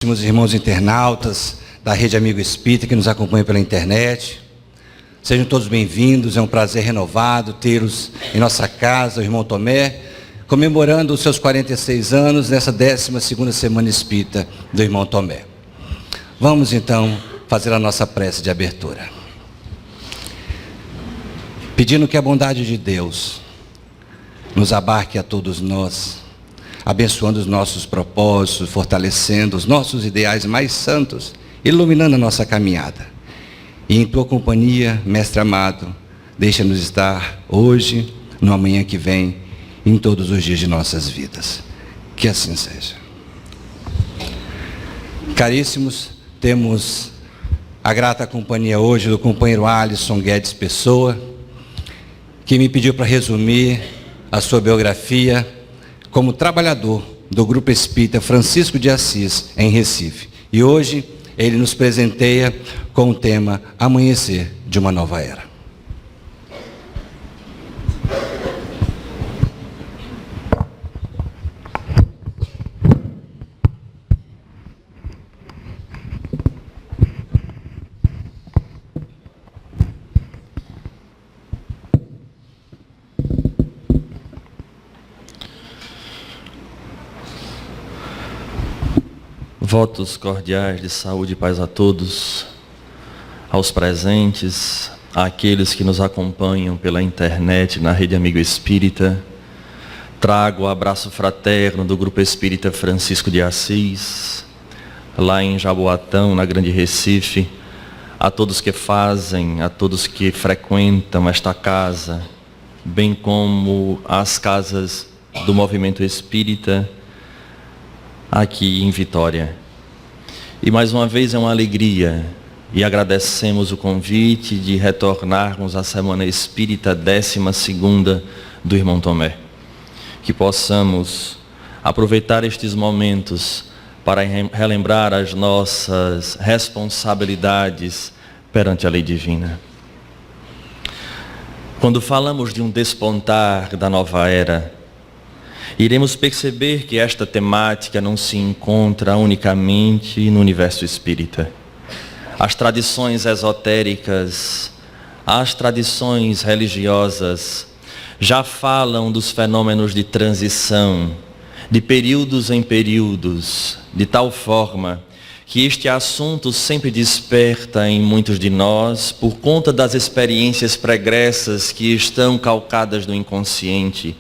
Irmãos internautas da Rede Amigo Espírita que nos acompanham pela internet, sejam todos bem-vindos. É um prazer renovado tê-los em nossa casa, o irmão Tomé, comemorando os seus 46 anos nessa 12ª Semana Espírita do irmão Tomé. Vamos então fazer a nossa prece de abertura, pedindo que a bondade de Deus nos abarque a todos nós, abençoando os nossos propósitos, fortalecendo os nossos ideais mais santos, iluminando a nossa caminhada. E em tua companhia, Mestre amado, deixa-nos estar hoje, no amanhã que vem, em todos os dias de nossas vidas. Que assim seja. Caríssimos, temos a grata companhia hoje do companheiro Alisson Guedes Pessoa, que me pediu para resumir a sua biografia como trabalhador do Grupo Espírita Francisco de Assis, em Recife. E hoje ele nos presenteia com o tema Amanhecer de uma Nova Era. Votos cordiais de saúde e paz a todos, aos presentes, àqueles que nos acompanham pela internet, na Rede Amigo Espírita. Trago o abraço fraterno do Grupo Espírita Francisco de Assis, lá em Jaboatão, na Grande Recife, a todos que fazem, a todos que frequentam esta casa, bem como as casas do Movimento Espírita, aqui em Vitória. E mais uma vez é uma alegria e agradecemos o convite de retornarmos à Semana Espírita 12ª do irmão Tomé. Que possamos aproveitar estes momentos para relembrar as nossas responsabilidades perante a lei divina. Quando falamos de um despontar da nova era, iremos perceber que esta temática não se encontra unicamente no universo espírita. As tradições esotéricas, as tradições religiosas já falam dos fenômenos de transição, de períodos em períodos, de tal forma que este assunto sempre desperta em muitos de nós por conta das experiências pregressas que estão calcadas no inconsciente.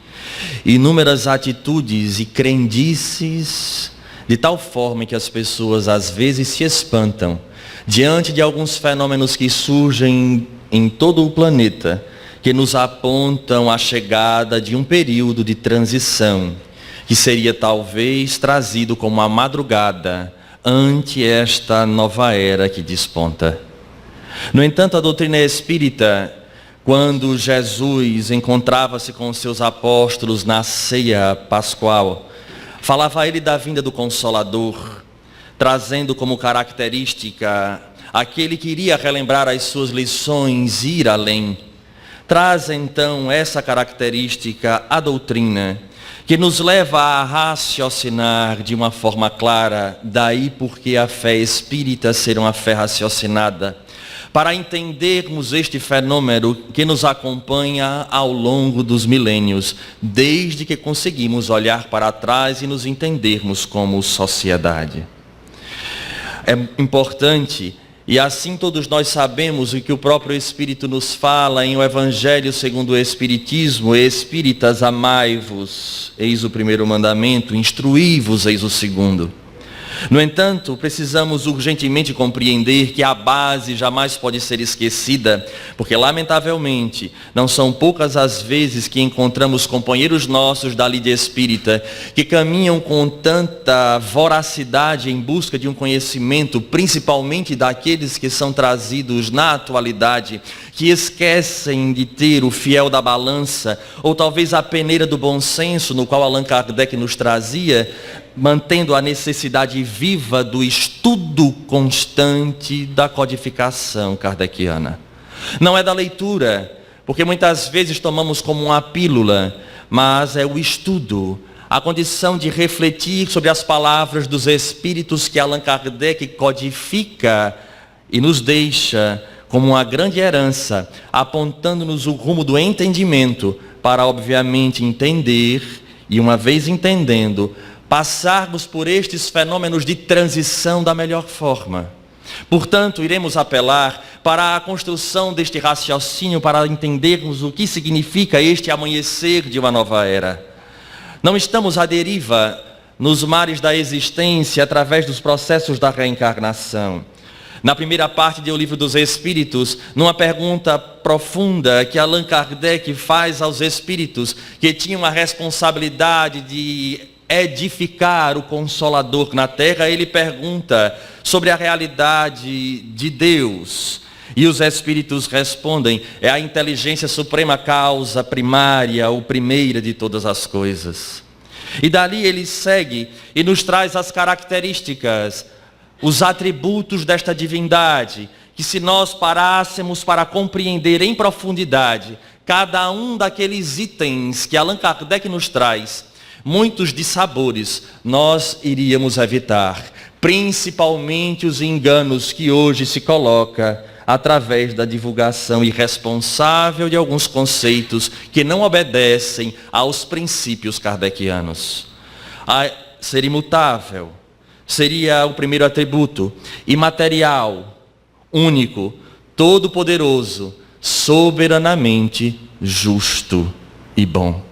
Inúmeras atitudes e crendices, de tal forma que as pessoas às vezes se espantam diante de alguns fenômenos que surgem em todo o planeta, que nos apontam a chegada de um período de transição, que seria talvez trazido como a madrugada ante esta nova era que desponta. No entanto, a doutrina espírita, quando Jesus encontrava-se com os seus apóstolos na ceia pascual, falava a ele da vinda do Consolador, trazendo como característica aquele que iria relembrar as suas lições e ir além. Traz então essa característica a doutrina, que nos leva a raciocinar de uma forma clara, daí porque a fé espírita ser uma fé raciocinada, para entendermos este fenômeno que nos acompanha ao longo dos milênios, desde que conseguimos olhar para trás e nos entendermos como sociedade. É importante, e assim todos nós sabemos o que o próprio Espírito nos fala em o Evangelho segundo o Espiritismo: Espíritas, amai-vos, eis o primeiro mandamento, instruí-vos, eis o segundo. No entanto, precisamos urgentemente compreender que a base jamais pode ser esquecida, porque lamentavelmente não são poucas as vezes que encontramos companheiros nossos da lide espírita que caminham com tanta voracidade em busca de um conhecimento, principalmente daqueles que são trazidos na atualidade, que esquecem de ter o fiel da balança, ou talvez a peneira do bom senso, no qual Allan Kardec nos trazia, mantendo a necessidade viva do estudo constante da codificação kardeciana. Não é da leitura, porque muitas vezes tomamos como uma pílula, mas é o estudo, a condição de refletir sobre as palavras dos Espíritos que Allan Kardec codifica e nos deixa como uma grande herança, apontando-nos o rumo do entendimento para, obviamente, entender e, uma vez entendendo, passarmos por estes fenômenos de transição da melhor forma. Portanto, iremos apelar para a construção deste raciocínio para entendermos o que significa este amanhecer de uma nova era. Não estamos à deriva nos mares da existência através dos processos da reencarnação. Na primeira parte do Livro dos Espíritos, numa pergunta profunda que Allan Kardec faz aos espíritos que tinham a responsabilidade de edificar o Consolador na Terra, ele pergunta sobre a realidade de Deus. E os espíritos respondem: é a inteligência suprema, causa primária ou primeira de todas as coisas. E dali ele segue e nos traz as características, os atributos desta divindade, que se nós parássemos para compreender em profundidade cada um daqueles itens que Allan Kardec nos traz, muitos dissabores nós iríamos evitar, principalmente os enganos que hoje se coloca através da divulgação irresponsável de alguns conceitos que não obedecem aos princípios kardecianos. Ser imutável seria o primeiro atributo, imaterial, único, todo-poderoso, soberanamente justo e bom.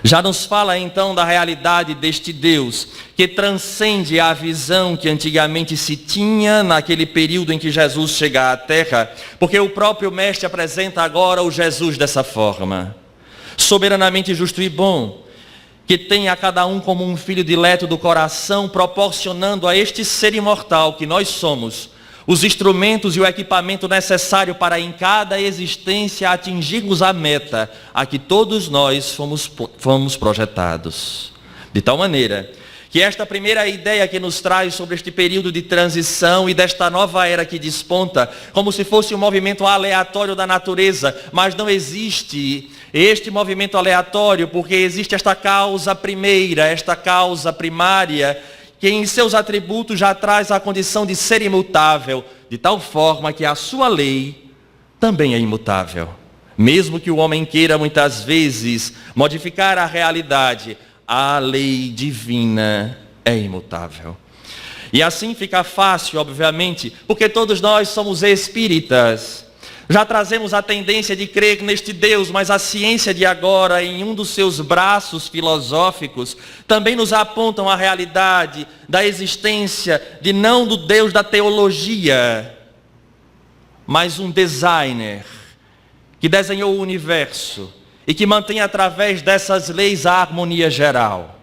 Já nos fala então da realidade deste Deus, que transcende a visão que antigamente se tinha naquele período em que Jesus chega à Terra, porque o próprio Mestre apresenta agora o Jesus dessa forma. Soberanamente justo e bom, que tem a cada um como um filho dileto do coração, proporcionando a este ser imortal que nós somos, os instrumentos e o equipamento necessário para em cada existência atingirmos a meta a que todos nós fomos projetados. De tal maneira que esta primeira ideia que nos traz sobre este período de transição e desta nova era que desponta, como se fosse um movimento aleatório da natureza, mas não existe este movimento aleatório, porque existe esta causa primeira, esta causa primária, que em seus atributos já traz a condição de ser imutável, de tal forma que a sua lei também é imutável. Mesmo que o homem queira muitas vezes modificar a realidade, a lei divina é imutável. E assim fica fácil, obviamente, porque todos nós somos espíritas. Já trazemos a tendência de crer neste Deus, mas a ciência de agora, em um dos seus braços filosóficos, também nos apontam a realidade da existência de não do Deus da teologia, mas um designer que desenhou o universo e que mantém através dessas leis a harmonia geral.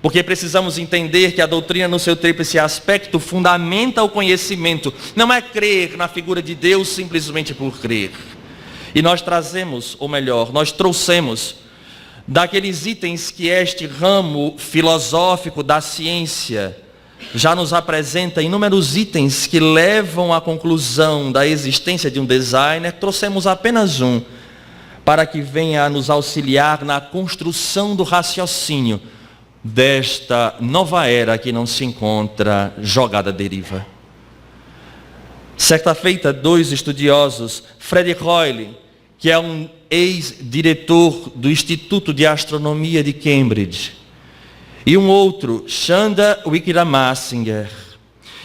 Porque precisamos entender que a doutrina no seu tríplice aspecto fundamenta o conhecimento. Não é crer na figura de Deus simplesmente por crer. E nós trazemos, ou melhor, nós trouxemos daqueles itens que este ramo filosófico da ciência já nos apresenta inúmeros itens que levam à conclusão da existência de um designer. Trouxemos apenas um para que venha a nos auxiliar na construção do raciocínio desta nova era que não se encontra jogada à deriva. Certa feita, dois estudiosos, Fred Hoyle, que é um ex-diretor do Instituto de Astronomia de Cambridge, e um outro, Chanda Wickramasinghe,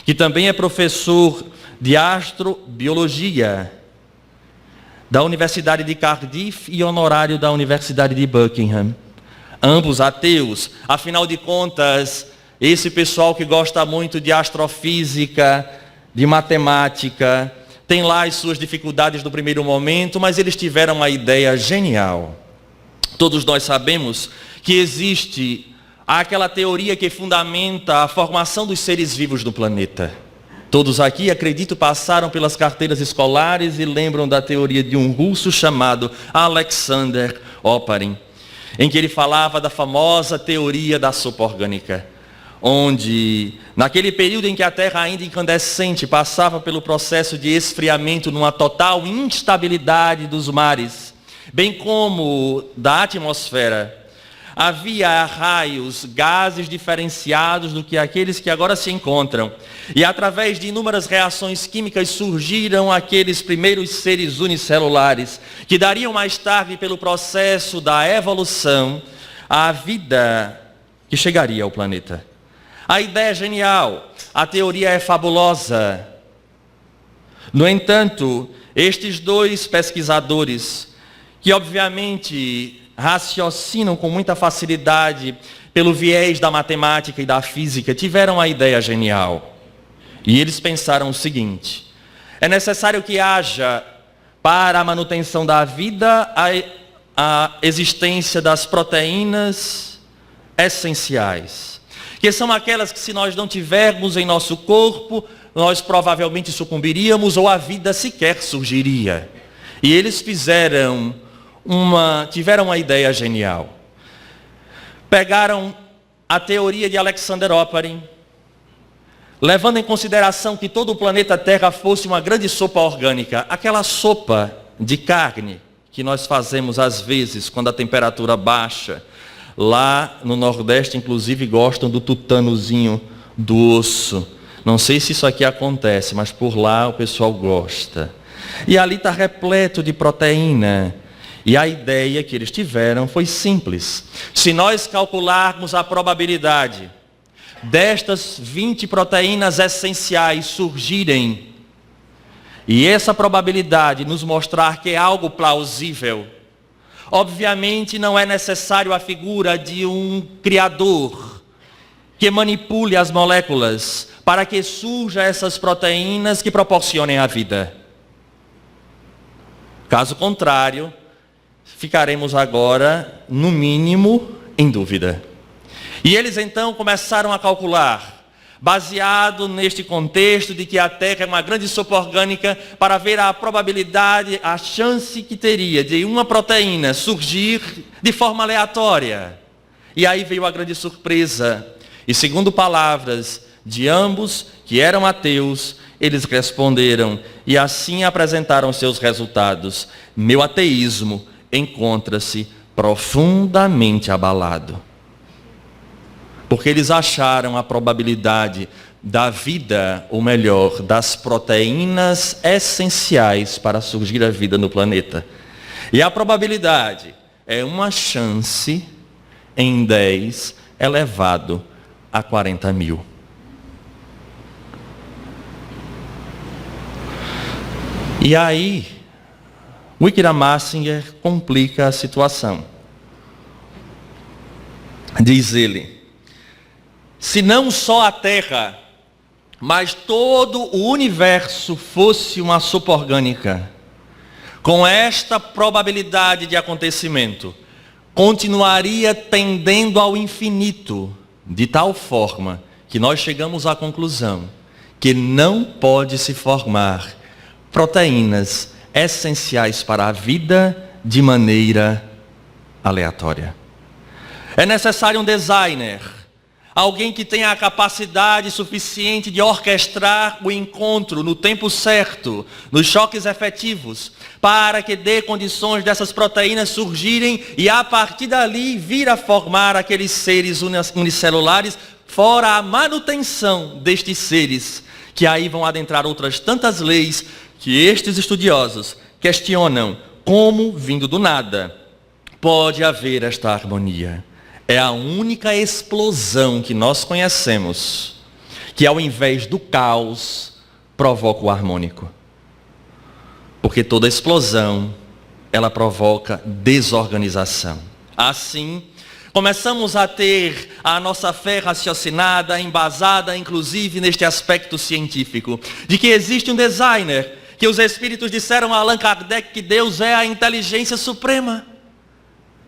que também é professor de astrobiologia da Universidade de Cardiff e honorário da Universidade de Buckingham. Ambos ateus, afinal de contas, esse pessoal que gosta muito de astrofísica, de matemática, tem lá as suas dificuldades no primeiro momento, mas eles tiveram uma ideia genial. Todos nós sabemos que existe aquela teoria que fundamenta a formação dos seres vivos do planeta. Todos aqui, acredito, passaram pelas carteiras escolares e lembram da teoria de um russo chamado Alexander Oparin, em que ele falava da famosa teoria da sopa orgânica, onde, naquele período em que a Terra ainda incandescente passava pelo processo de esfriamento numa total instabilidade dos mares, bem como da atmosfera, Havia raios, gases diferenciados do que aqueles que agora se encontram. E através de inúmeras reações químicas surgiram aqueles primeiros seres unicelulares, que dariam mais tarde, pelo processo da evolução, a vida que chegaria ao planeta. A ideia é genial, a teoria é fabulosa. No entanto, estes dois pesquisadores, que obviamente raciocinam com muita facilidade pelo viés da matemática e da física, tiveram a ideia genial. E eles pensaram o seguinte: é necessário que haja, para a manutenção da vida, a existência das proteínas essenciais, que são aquelas que, se nós não tivermos em nosso corpo, nós provavelmente sucumbiríamos ou a vida sequer surgiria. E eles tiveram uma ideia genial. Pegaram a teoria de Alexander Oparin, levando em consideração que todo o planeta Terra fosse uma grande sopa orgânica, aquela sopa de carne que nós fazemos às vezes quando a temperatura baixa. Lá no Nordeste, inclusive, gostam do tutanozinho do osso. Não sei se isso aqui acontece, mas por lá o pessoal gosta. E ali está repleto de proteína. E a ideia que eles tiveram foi simples. Se nós calcularmos a probabilidade destas 20 proteínas essenciais surgirem, e essa probabilidade nos mostrar que é algo plausível, obviamente não é necessário a figura de um criador que manipule as moléculas para que surjam essas proteínas que proporcionem a vida. Caso contrário, ficaremos agora, no mínimo, em dúvida. E eles então começaram a calcular, baseado neste contexto de que a Terra é uma grande sopa orgânica, para ver a probabilidade, a chance que teria de uma proteína surgir de forma aleatória. E aí veio a grande surpresa. E segundo palavras de ambos, que eram ateus, eles responderam e assim apresentaram seus resultados: meu ateísmo encontra-se profundamente abalado. Porque eles acharam a probabilidade da vida, ou melhor, das proteínas essenciais para surgir a vida no planeta. E a probabilidade é uma chance em 10 elevado a 40 mil. E aí, Wickramasinghe complica a situação. Diz ele: se não só a Terra, mas todo o universo fosse uma sopa orgânica, com esta probabilidade de acontecimento, continuaria tendendo ao infinito, de tal forma que nós chegamos à conclusão que não pode se formar proteínas essenciais para a vida de maneira aleatória. É necessário um designer, alguém que tenha a capacidade suficiente de orquestrar o encontro no tempo certo, nos choques efetivos, para que dê condições dessas proteínas surgirem e a partir dali vir a formar aqueles seres unicelulares, fora a manutenção destes seres, que aí vão adentrar outras tantas leis que estes estudiosos questionam como, vindo do nada, pode haver esta harmonia. É a única explosão que nós conhecemos, que ao invés do caos, provoca o harmônico. Porque toda explosão, ela provoca desorganização. Assim, começamos a ter a nossa fé raciocinada, embasada, inclusive, neste aspecto científico, de que existe um designer, que os espíritos disseram a Allan Kardec que Deus é a inteligência suprema,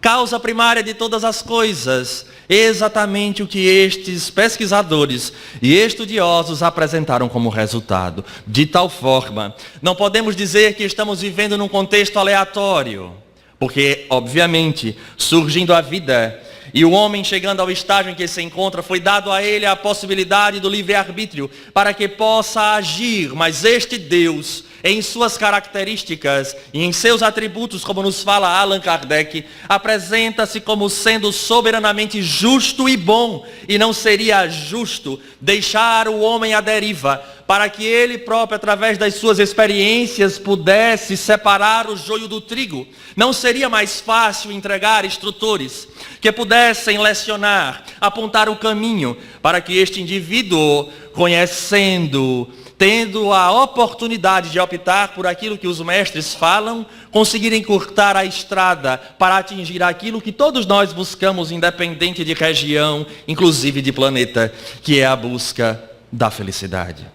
causa primária de todas as coisas, exatamente o que estes pesquisadores e estudiosos apresentaram como resultado. De tal forma, não podemos dizer que estamos vivendo num contexto aleatório, porque, obviamente, surgindo a vida, e o homem, chegando ao estágio em que se encontra, foi dado a ele a possibilidade do livre-arbítrio para que possa agir, mas este Deus, em suas características e em seus atributos, como nos fala Allan Kardec, apresenta-se como sendo soberanamente justo e bom, e não seria justo deixar o homem à deriva, para que ele próprio, através das suas experiências, pudesse separar o joio do trigo. Não seria mais fácil entregar instrutores que pudessem lecionar, apontar o caminho, para que este indivíduo, conhecendo, tendo a oportunidade de optar por aquilo que os mestres falam, conseguir encurtar a estrada para atingir aquilo que todos nós buscamos, independente de região, inclusive de planeta, que é a busca da felicidade.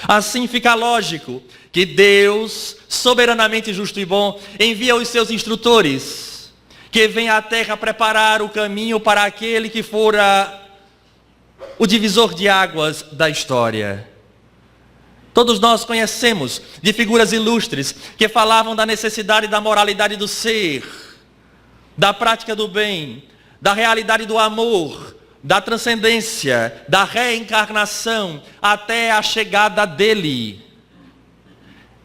Assim fica lógico que Deus, soberanamente justo e bom, envia os seus instrutores, que vêm à terra preparar o caminho para aquele que fora o divisor de águas da história. Todos nós conhecemos de figuras ilustres que falavam da necessidade da moralidade do ser, da prática do bem, da realidade do amor, da transcendência, da reencarnação, até a chegada dele.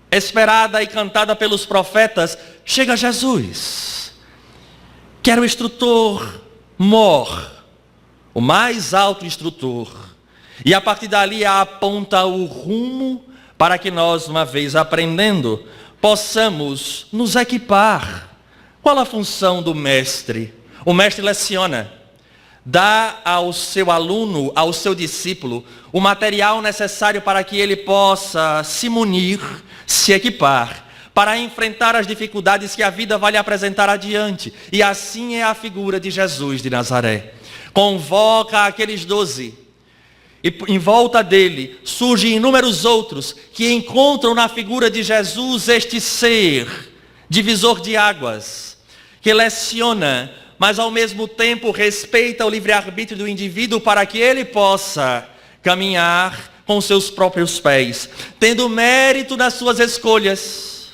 Esperada e cantada pelos profetas, chega Jesus, que era o instrutor mor, o mais alto instrutor. E a partir dali aponta o rumo para que nós, uma vez aprendendo, possamos nos equipar. Qual a função do mestre? O mestre leciona, dá ao seu aluno, ao seu discípulo, o material necessário para que ele possa se munir, se equipar, para enfrentar as dificuldades que a vida vai lhe apresentar adiante. E assim é a figura de Jesus de Nazaré. Convoca aqueles 12. E em volta dele surgem inúmeros outros que encontram na figura de Jesus este ser, divisor de águas, que leciona, mas ao mesmo tempo respeita o livre-arbítrio do indivíduo para que ele possa caminhar com seus próprios pés, tendo mérito nas suas escolhas,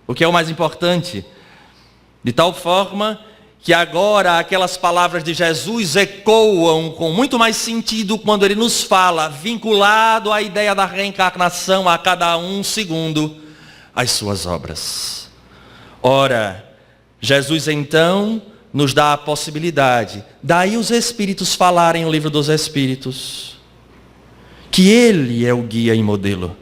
o que é o mais importante, de tal forma que agora aquelas palavras de Jesus ecoam com muito mais sentido quando ele nos fala, vinculado à ideia da reencarnação, a cada um segundo as suas obras. Ora, Jesus então nos dá a possibilidade, daí os Espíritos falarem no livro dos Espíritos, que Ele é o guia e modelo.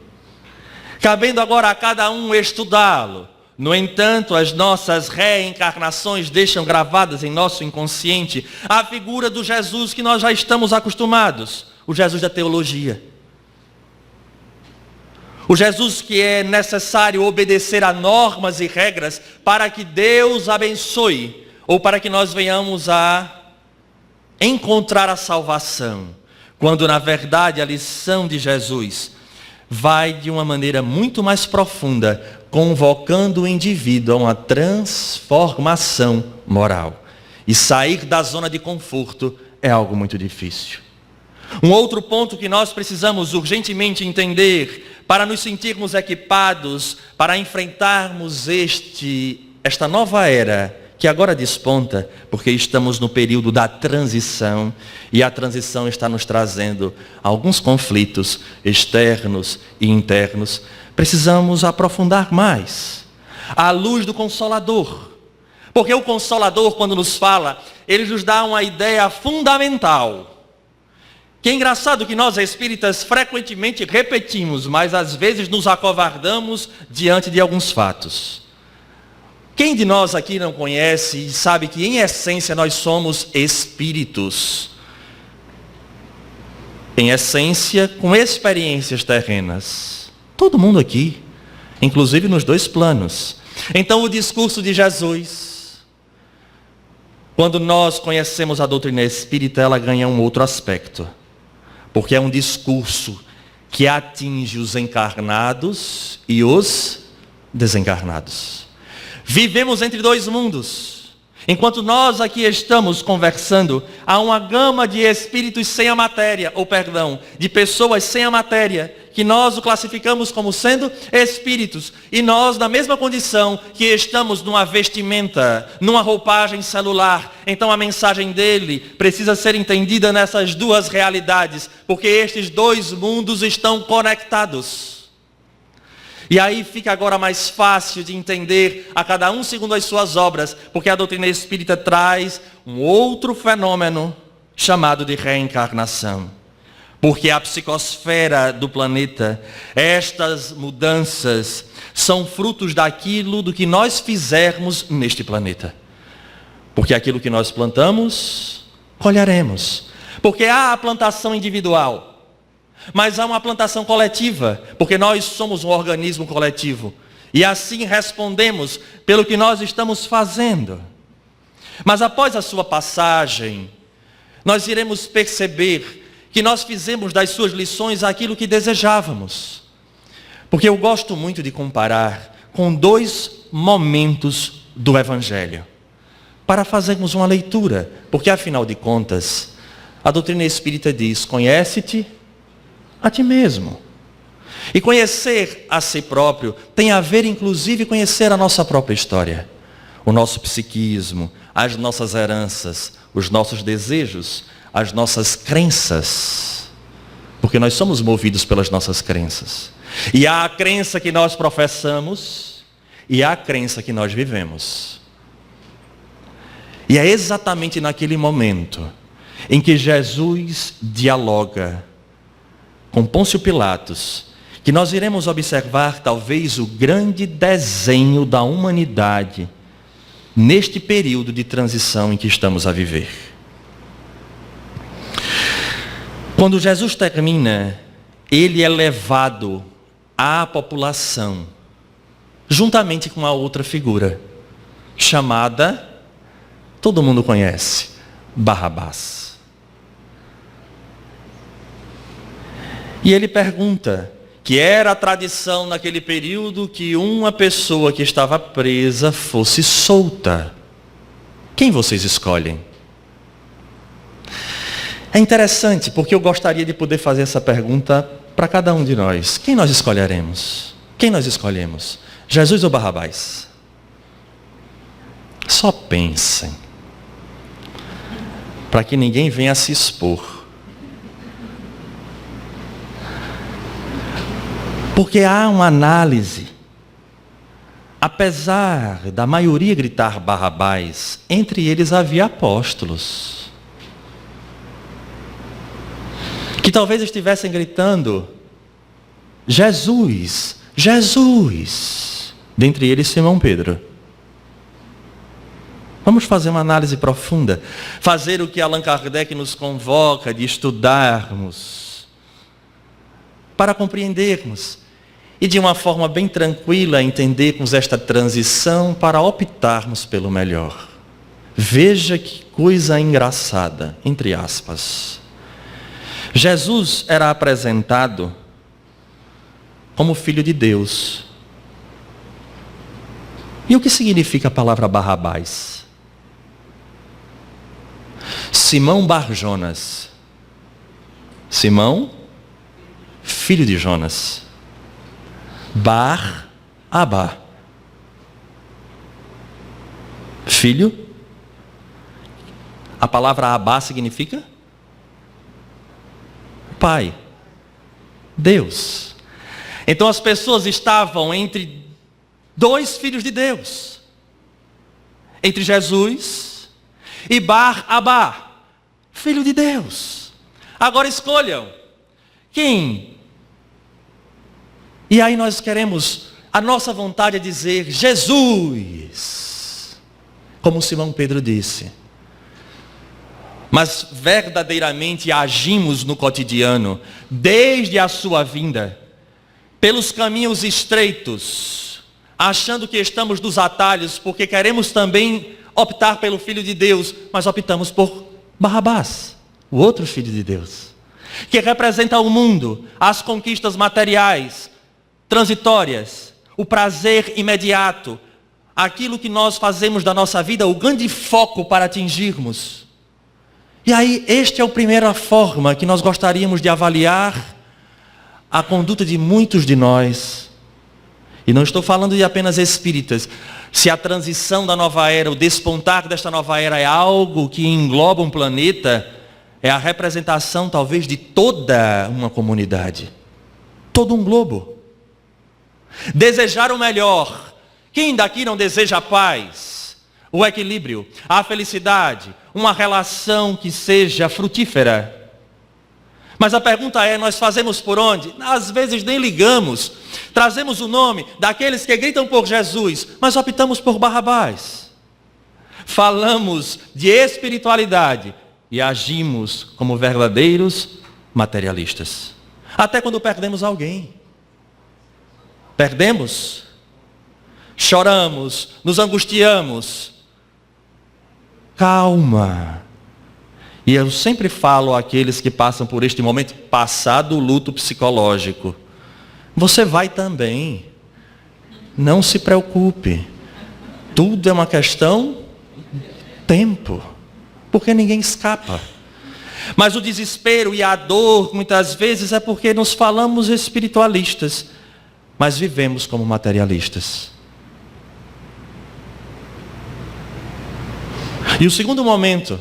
Cabendo agora a cada um estudá-lo. No entanto, as nossas reencarnações deixam gravadas em nosso inconsciente a figura do Jesus que nós já estamos acostumados, o Jesus da teologia. O Jesus que é necessário obedecer a normas e regras para que Deus abençoe, ou para que nós venhamos a encontrar a salvação, quando na verdade a lição de Jesus vai de uma maneira muito mais profunda, convocando o indivíduo a uma transformação moral. E sair da zona de conforto é algo muito difícil. Um outro ponto que nós precisamos urgentemente entender, para nos sentirmos equipados, para enfrentarmos esta nova era, que agora desponta, porque estamos no período da transição, e a transição está nos trazendo alguns conflitos externos e internos. Precisamos aprofundar mais, à luz do Consolador. Porque o Consolador, quando nos fala, ele nos dá uma ideia fundamental. Que é engraçado que nós espíritas frequentemente repetimos, mas às vezes nos acovardamos diante de alguns fatos. Quem de nós aqui não conhece e sabe que em essência nós somos espíritos? Em essência, com experiências terrenas. Todo mundo aqui, inclusive nos dois planos. Então o discurso de Jesus, quando nós conhecemos a doutrina espírita, ela ganha um outro aspecto. Porque é um discurso que atinge os encarnados e os desencarnados. Vivemos entre dois mundos. Enquanto nós aqui estamos conversando, há uma gama de espíritos sem a matéria, de pessoas sem a matéria, que nós o classificamos como sendo espíritos. E nós, na mesma condição que estamos numa vestimenta, numa roupagem celular. Então a mensagem dele precisa ser entendida nessas duas realidades, porque estes dois mundos estão conectados. E aí fica agora mais fácil de entender a cada um segundo as suas obras, porque a doutrina espírita traz um outro fenômeno chamado de reencarnação. Porque a psicosfera do planeta, estas mudanças, são frutos daquilo do que nós fizermos neste planeta. Porque aquilo que nós plantamos, colheremos. Porque há a plantação individual, mas há uma plantação coletiva, porque nós somos um organismo coletivo. E assim respondemos pelo que nós estamos fazendo. Mas após a sua passagem, nós iremos perceber que nós fizemos das suas lições aquilo que desejávamos. Porque eu gosto muito de comparar com dois momentos do Evangelho, para fazermos uma leitura. Porque afinal de contas, a doutrina espírita diz: conhece-te a ti mesmo. E conhecer a si próprio tem a ver, inclusive, conhecer a nossa própria história, o nosso psiquismo, as nossas heranças, os nossos desejos, as nossas crenças. Porque nós somos movidos pelas nossas crenças. E há a crença que nós professamos e há a crença que nós vivemos. E é exatamente naquele momento em que Jesus dialoga com Pôncio Pilatos que nós iremos observar talvez o grande desenho da humanidade neste período de transição em que estamos a viver. Quando Jesus termina, ele é levado à população, juntamente com a outra figura, chamada, todo mundo conhece, Barrabás. E ele pergunta, que era a tradição naquele período que uma pessoa que estava presa fosse solta. Quem vocês escolhem? É interessante, porque eu gostaria de poder fazer essa pergunta para cada um de nós. Quem nós escolheremos? Quem nós escolhemos? Jesus ou Barrabás? Só pensem, para que ninguém venha se expor. Porque há uma análise. Apesar da maioria gritar Barrabás, entre eles havia apóstolos que talvez estivessem gritando Jesus, Jesus. Dentre eles Simão Pedro. Vamos fazer uma análise profunda. Fazer o que Allan Kardec nos convoca de estudarmos, para compreendermos e de uma forma bem tranquila entendermos esta transição para optarmos pelo melhor. Veja que coisa engraçada, entre aspas. Jesus era apresentado como Filho de Deus. E o que significa a palavra Barrabás? Simão Bar Jonas. Simão, filho de Jonas. Bar Abá. Filho. A palavra Abá significa Pai. Deus. Então as pessoas estavam entre dois filhos de Deus. Entre Jesus e Bar Abá, filho de Deus. Agora escolham. Quem? E aí nós queremos, a nossa vontade é dizer Jesus, como Simão Pedro disse. Mas verdadeiramente agimos no cotidiano, desde a sua vinda, pelos caminhos estreitos, achando que estamos nos atalhos, porque queremos também optar pelo Filho de Deus, mas optamos por Barrabás, o outro Filho de Deus, que representa o mundo, as conquistas materiais, transitórias, o prazer imediato, aquilo que nós fazemos da nossa vida, o grande foco para atingirmos. E aí, esta é a primeira forma que nós gostaríamos de avaliar a conduta de muitos de nós. E não estou falando de apenas espíritas. Se a transição da nova era, o despontar desta nova era é algo que engloba um planeta, é a representação talvez de toda uma comunidade. Todo um globo. Desejar o melhor. Quem daqui não deseja a paz, o equilíbrio, a felicidade, uma relação que seja frutífera? Mas a pergunta é, nós fazemos por onde? Às vezes nem ligamos. Trazemos o nome daqueles que gritam por Jesus, mas optamos por Barrabás. Falamos de espiritualidade e agimos como verdadeiros materialistas. Até quando perdemos alguém. Perdemos, choramos, nos angustiamos. Calma. E eu sempre falo àqueles que passam por este momento, passado o luto psicológico. Você vai também. Não se preocupe. Tudo é uma questão de tempo. Porque ninguém escapa. Mas o desespero e a dor, muitas vezes, é porque nos falamos espiritualistas, mas vivemos como materialistas. E o segundo momento,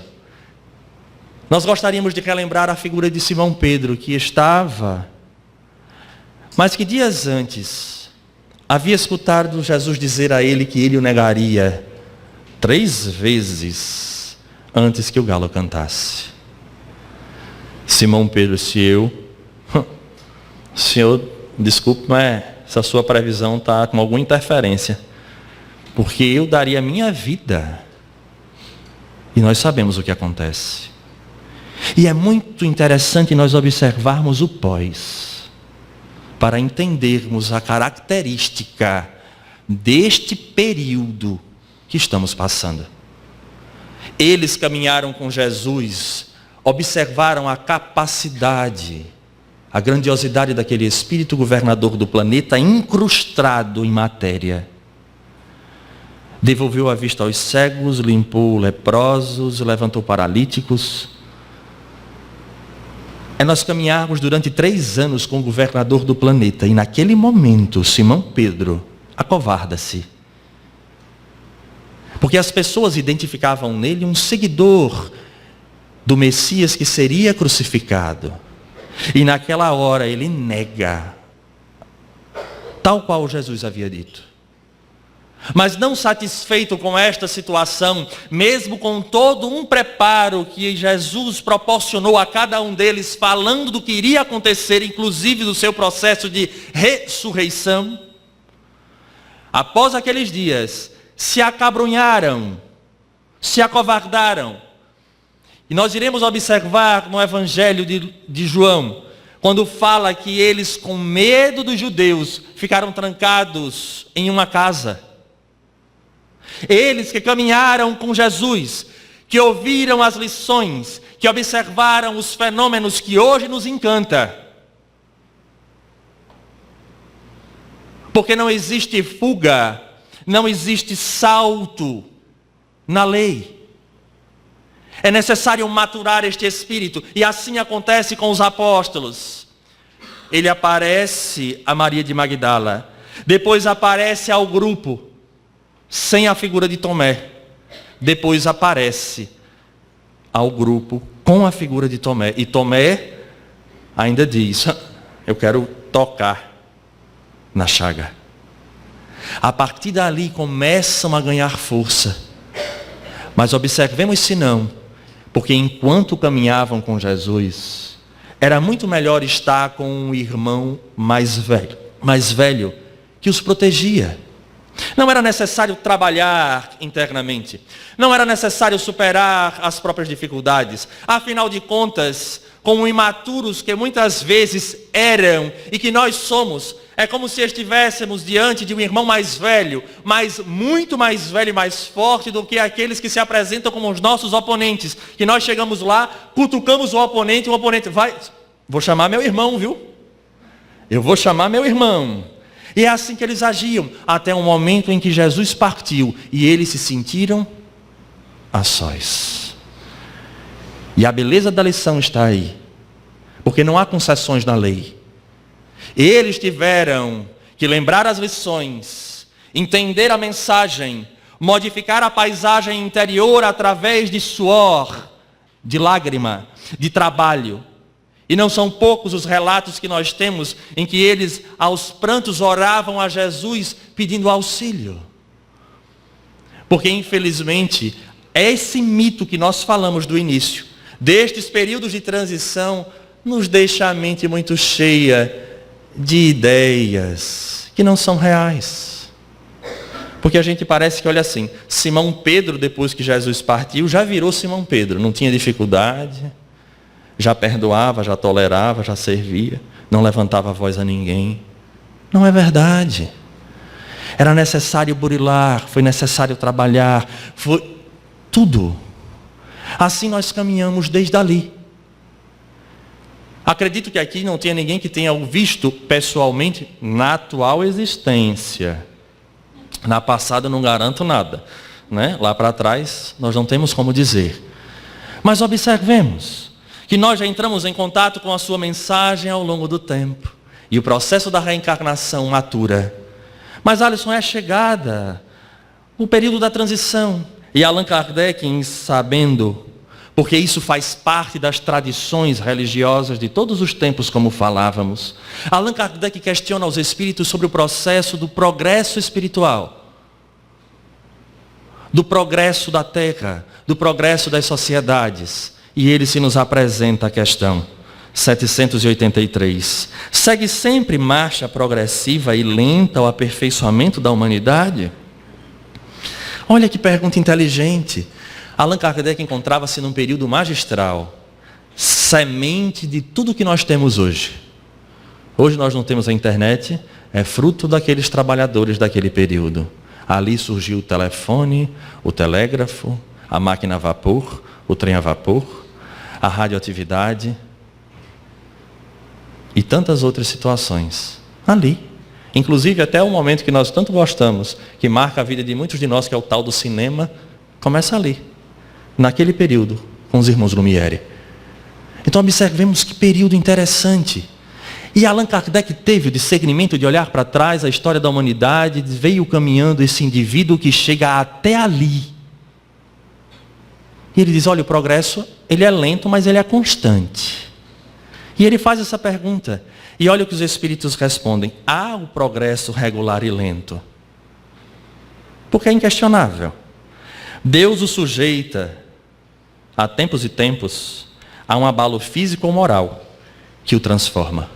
nós gostaríamos de relembrar a figura de Simão Pedro, que estava, mas que dias antes, havia escutado Jesus dizer a ele que ele o negaria 3 vezes antes que o galo cantasse. Simão Pedro, Senhor, desculpe, mas essa sua previsão está com alguma interferência, porque eu daria a minha vida. E nós sabemos o que acontece. E é muito interessante nós observarmos o pós, para entendermos a característica deste período que estamos passando. Eles caminharam com Jesus, observaram a capacidade, a grandiosidade daquele espírito governador do planeta incrustado em matéria. Devolveu a vista aos cegos, limpou leprosos, levantou paralíticos. É nós caminharmos durante 3 anos com o governador do planeta, e naquele momento, Simão Pedro acovarda-se. Porque as pessoas identificavam nele um seguidor do Messias que seria crucificado. E naquela hora ele nega, tal qual Jesus havia dito. Mas não satisfeito com esta situação, mesmo com todo um preparo que Jesus proporcionou a cada um deles, falando do que iria acontecer, inclusive do seu processo de ressurreição, após aqueles dias, se acabrunharam, se acovardaram. E nós iremos observar no Evangelho de João, quando fala que eles, com medo dos judeus, ficaram trancados em uma casa. Eles que caminharam com Jesus, que ouviram as lições, que observaram os fenômenos que hoje nos encanta. Porque não existe fuga, não existe salto na lei. É necessário maturar este espírito, e assim acontece com os apóstolos. Ele aparece a Maria de Magdala, depois aparece ao grupo, sem a figura de Tomé. Depois aparece ao grupo com a figura de Tomé. E Tomé ainda diz, eu quero tocar na chaga. A partir dali começam a ganhar força. Mas observemos se não, porque enquanto caminhavam com Jesus, era muito melhor estar com um irmão mais velho, que os protegia. Não era necessário trabalhar internamente. Não era necessário superar as próprias dificuldades. Afinal de contas, como imaturos que muitas vezes eram e que nós somos, é como se estivéssemos diante de um irmão mais velho, mas muito mais velho e mais forte do que aqueles que se apresentam como os nossos oponentes. Que nós chegamos lá, cutucamos o oponente vai, vou chamar meu irmão, viu? Eu vou chamar meu irmão. E é assim que eles agiam, até o momento em que Jesus partiu e eles se sentiram a sós. E a beleza da lição está aí, porque não há concessões na lei. Eles tiveram que lembrar as lições, entender a mensagem, modificar a paisagem interior através de suor, de lágrima, de trabalho. E não são poucos os relatos que nós temos em que eles, aos prantos, oravam a Jesus pedindo auxílio. Porque, infelizmente, esse mito que nós falamos do início, destes períodos de transição, nos deixa a mente muito cheia de ideias que não são reais. Porque a gente parece que, olha assim, Simão Pedro, depois que Jesus partiu, já virou Simão Pedro, não tinha dificuldade, já perdoava, já tolerava, já servia, não levantava a voz a ninguém. Não é verdade. Era necessário burilar, foi necessário trabalhar, foi tudo. Assim nós caminhamos desde ali. Acredito que aqui não tenha ninguém que tenha o visto pessoalmente na atual existência. Na passada eu não garanto nada, né? Lá para trás nós não temos como dizer. Mas observemos que nós já entramos em contato com a sua mensagem ao longo do tempo. E o processo da reencarnação matura. Mas, Alisson, é chegada o período da transição. E Allan Kardec, sabendo, porque isso faz parte das tradições religiosas de todos os tempos, como falávamos, Allan Kardec questiona os espíritos sobre o processo do progresso espiritual, do progresso da Terra, do progresso das sociedades. E ele se nos apresenta a questão 783. Segue sempre marcha progressiva e lenta o aperfeiçoamento da humanidade? Olha que pergunta inteligente. Allan Kardec encontrava-se num período magistral, semente de tudo que nós temos hoje. Hoje nós não temos a internet, é fruto daqueles trabalhadores daquele período. Ali surgiu o telefone, o telégrafo, a máquina a vapor, o trem a vapor, a radioatividade e tantas outras situações. Ali. Inclusive até o momento que nós tanto gostamos, que marca a vida de muitos de nós, que é o tal do cinema, começa ali. Naquele período, com os irmãos Lumière. Então observemos que período interessante. E Allan Kardec teve o discernimento de olhar para trás a história da humanidade, veio caminhando esse indivíduo que chega até ali. E ele diz, olha, o progresso, ele é lento, mas ele é constante. E ele faz essa pergunta. E olha o que os espíritos respondem. Há o progresso regular e lento. Porque é inquestionável. Deus o sujeita, a tempos e tempos, a um abalo físico ou moral que o transforma.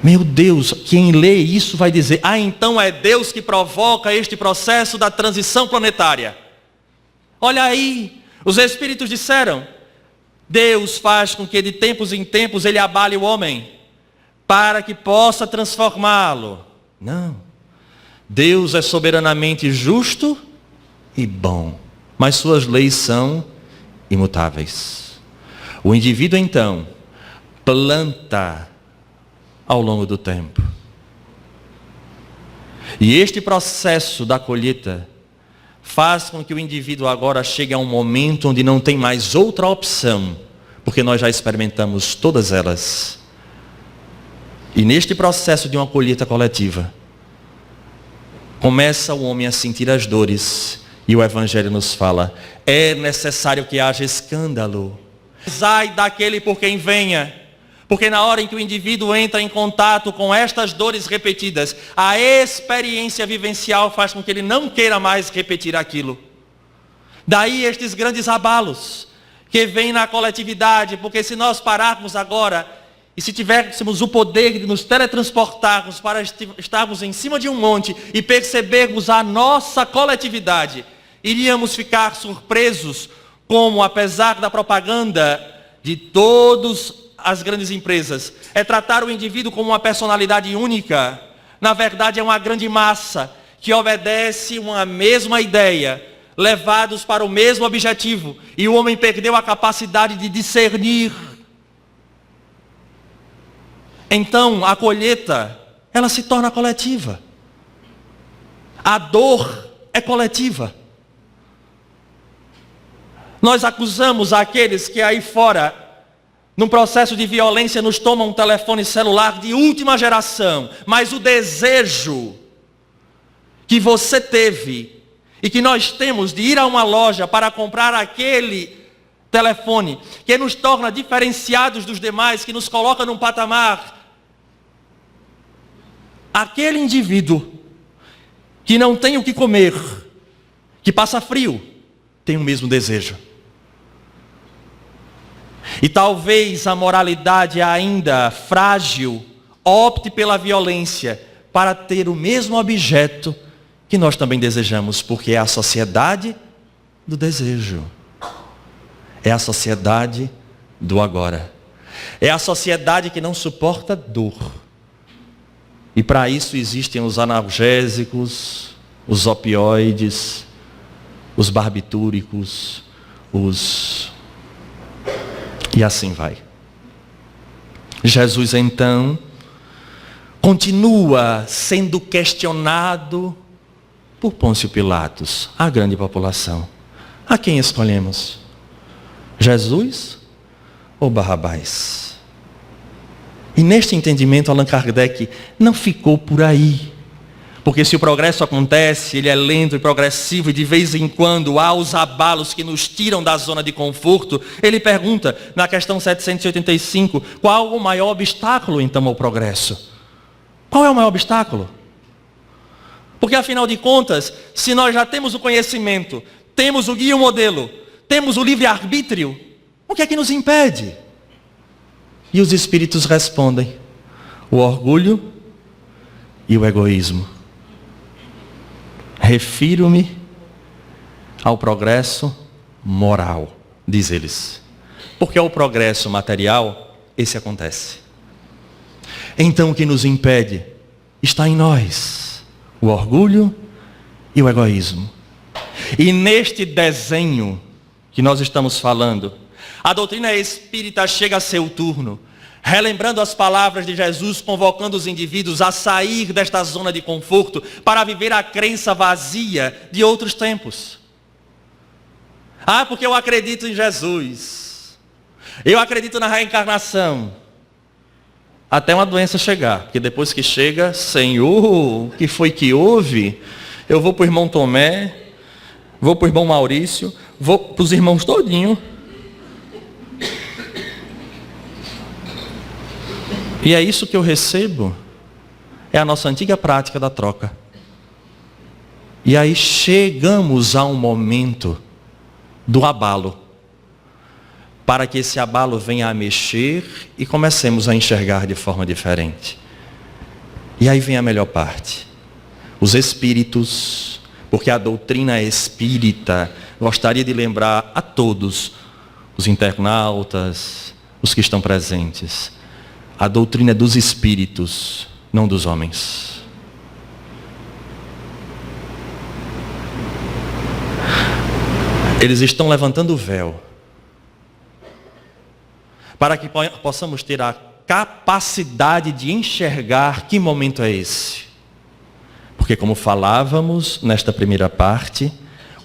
Meu Deus, quem lê isso vai dizer, então é Deus que provoca este processo da transição planetária. Olha aí, os espíritos disseram, Deus faz com que de tempos em tempos ele abale o homem, para que possa transformá-lo. Não, Deus é soberanamente justo e bom, mas suas leis são imutáveis. O indivíduo então planta ao longo do tempo. E este processo da colheita faz com que o indivíduo agora chegue a um momento onde não tem mais outra opção, porque nós já experimentamos todas elas. E neste processo de uma colheita coletiva, começa o homem a sentir as dores, e o Evangelho nos fala, é necessário que haja escândalo. Ai daquele por quem venha, porque na hora em que o indivíduo entra em contato com estas dores repetidas, a experiência vivencial faz com que ele não queira mais repetir aquilo. Daí estes grandes abalos que vêm na coletividade, porque se nós pararmos agora, e se tivéssemos o poder de nos teletransportarmos para estarmos em cima de um monte e percebermos a nossa coletividade, iríamos ficar surpresos como, apesar da propaganda de todos as grandes empresas, é tratar o indivíduo como uma personalidade única. Na verdade é uma grande massa que obedece uma mesma ideia, levados para o mesmo objetivo, e o homem perdeu a capacidade de discernir. Então a colheita, ela se torna coletiva. A dor é coletiva. Nós acusamos aqueles que aí fora num processo de violência, nos toma um telefone celular de última geração, mas o desejo que você teve e que nós temos de ir a uma loja para comprar aquele telefone, que nos torna diferenciados dos demais, que nos coloca num patamar, aquele indivíduo que não tem o que comer, que passa frio, tem o mesmo desejo. E talvez a moralidade ainda frágil opte pela violência para ter o mesmo objeto que nós também desejamos, porque é a sociedade do desejo. É a sociedade do agora. É a sociedade que não suporta dor. E para isso existem os analgésicos, os opioides, os barbitúricos, e assim vai. Jesus então continua sendo questionado por Pôncio Pilatos, a grande população. A quem escolhemos? Jesus ou Barrabás? E neste entendimento, Allan Kardec não ficou por aí. Porque se o progresso acontece, ele é lento e progressivo, e de vez em quando há os abalos que nos tiram da zona de conforto, ele pergunta, na questão 785, qual o maior obstáculo então ao progresso? Qual é o maior obstáculo? Porque afinal de contas, se nós já temos o conhecimento, temos o guia e o modelo, temos o livre-arbítrio, o que é que nos impede? E os espíritos respondem, o orgulho e o egoísmo. Refiro-me ao progresso moral, diz eles. Porque ao progresso material, esse acontece. Então o que nos impede está em nós, o orgulho e o egoísmo. E neste desenho que nós estamos falando, a doutrina espírita chega a seu turno, relembrando as palavras de Jesus, convocando os indivíduos a sair desta zona de conforto para viver a crença vazia de outros tempos. Ah, porque eu acredito em Jesus. Eu acredito na reencarnação. Até uma doença chegar. Porque depois que chega, Senhor, o que foi que houve? Eu vou para o irmão Tomé, vou para o irmão Maurício, vou para os irmãos todinho. E é isso que eu recebo, é a nossa antiga prática da troca. E aí chegamos a um momento do abalo, para que esse abalo venha a mexer e comecemos a enxergar de forma diferente. E aí vem a melhor parte. Os espíritos, porque a doutrina espírita, gostaria de lembrar a todos, os internautas, os que estão presentes, a doutrina é dos espíritos, não dos homens. Eles estão levantando o véu para que possamos ter a capacidade de enxergar que momento é esse. Porque como falávamos nesta primeira parte,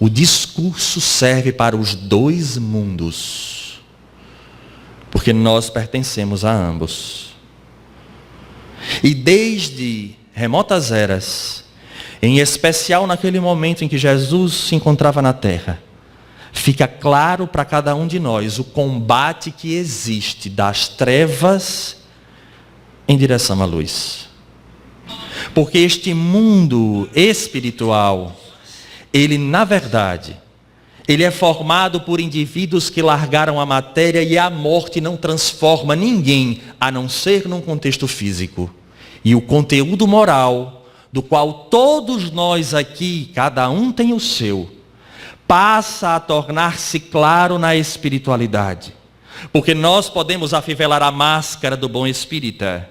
o discurso serve para os dois mundos. Porque nós pertencemos a ambos. E desde remotas eras, em especial naquele momento em que Jesus se encontrava na terra, fica claro para cada um de nós o combate que existe das trevas em direção à luz. Porque este mundo espiritual, ele na verdade, ele é formado por indivíduos que largaram a matéria e a morte não transforma ninguém, a não ser num contexto físico. E o conteúdo moral, do qual todos nós aqui, cada um tem o seu, passa a tornar-se claro na espiritualidade. Porque nós podemos afivelar a máscara do bom espírita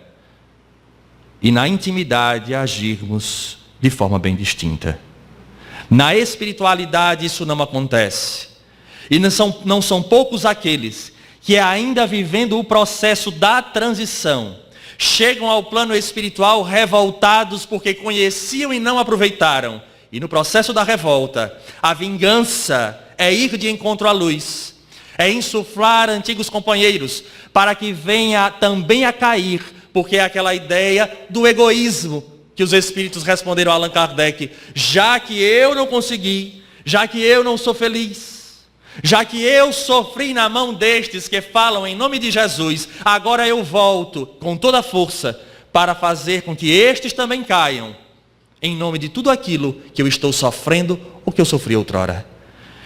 e na intimidade agirmos de forma bem distinta. Na espiritualidade isso não acontece. E não são poucos aqueles que ainda vivendo o processo da transição, chegam ao plano espiritual revoltados porque conheciam e não aproveitaram. E no processo da revolta, a vingança é ir de encontro à luz. é insuflar antigos companheiros, para que venha também a cair, porque é aquela ideia do egoísmo que os espíritos responderam a Allan Kardec: já que eu não consegui, já que eu não sou feliz, já que eu sofri na mão destes que falam em nome de Jesus, agora eu volto com toda a força para fazer com que estes também caiam, em nome de tudo aquilo que eu estou sofrendo ou que eu sofri outrora.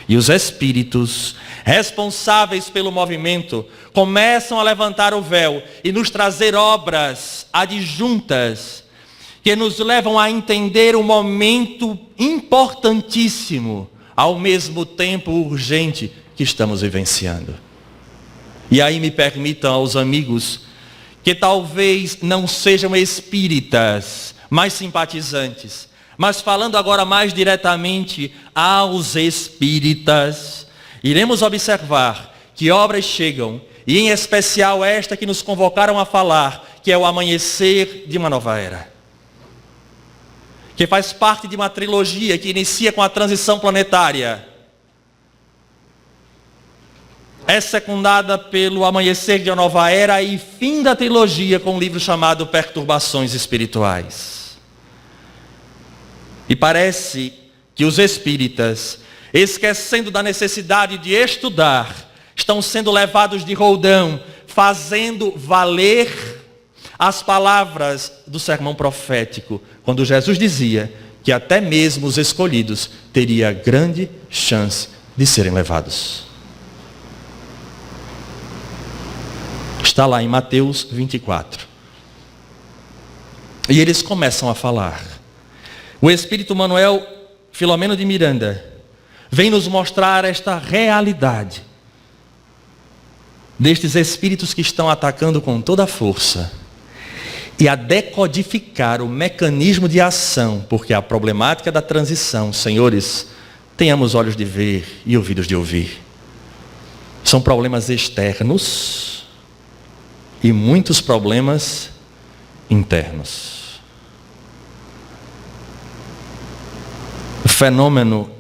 E os espíritos responsáveis pelo movimento começam a levantar o véu e nos trazer obras adjuntas que nos levam a entender um momento importantíssimo, ao mesmo tempo urgente, que estamos vivenciando. E aí me permitam aos amigos que talvez não sejam espíritas, mas simpatizantes, mas falando agora mais diretamente aos espíritas, iremos observar que obras chegam, e em especial esta que nos convocaram a falar, que é o amanhecer de uma nova era, que faz parte de uma trilogia que inicia com a transição planetária, é secundada pelo amanhecer de uma nova era e fim da trilogia com um livro chamado Perturbações Espirituais. E parece que os espíritas, esquecendo da necessidade de estudar, estão sendo levados de roldão, fazendo valer as palavras do sermão profético, quando Jesus dizia que até mesmo os escolhidos teriam grande chance de serem levados. Está lá em Mateus 24. E eles começam a falar. O Espírito Manuel Filomeno de Miranda vem nos mostrar esta realidade destes espíritos que estão atacando com toda a força e a decodificar o mecanismo de ação, porque a problemática da transição, senhores, tenhamos olhos de ver e ouvidos de ouvir. São problemas externos e muitos problemas internos. O fenômeno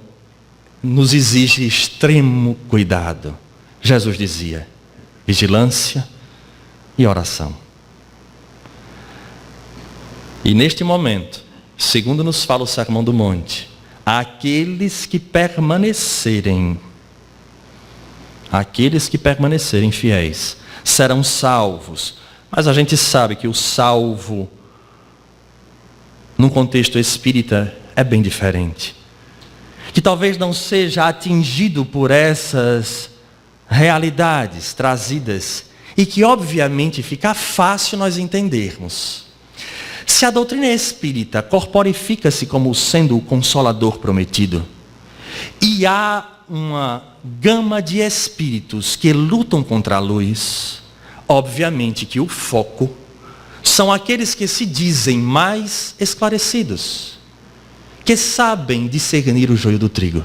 nos exige extremo cuidado. Jesus dizia: vigilância e oração. E neste momento, segundo nos fala o Sermão do Monte, aqueles que permanecerem fiéis, serão salvos. Mas a gente sabe que o salvo, num contexto espírita, é bem diferente. Que talvez não seja atingido por essas realidades trazidas e que obviamente fica fácil nós entendermos. Se a doutrina espírita corporifica-se como sendo o consolador prometido, e há uma gama de espíritos que lutam contra a luz, obviamente que o foco são aqueles que se dizem mais esclarecidos, que sabem discernir o joio do trigo.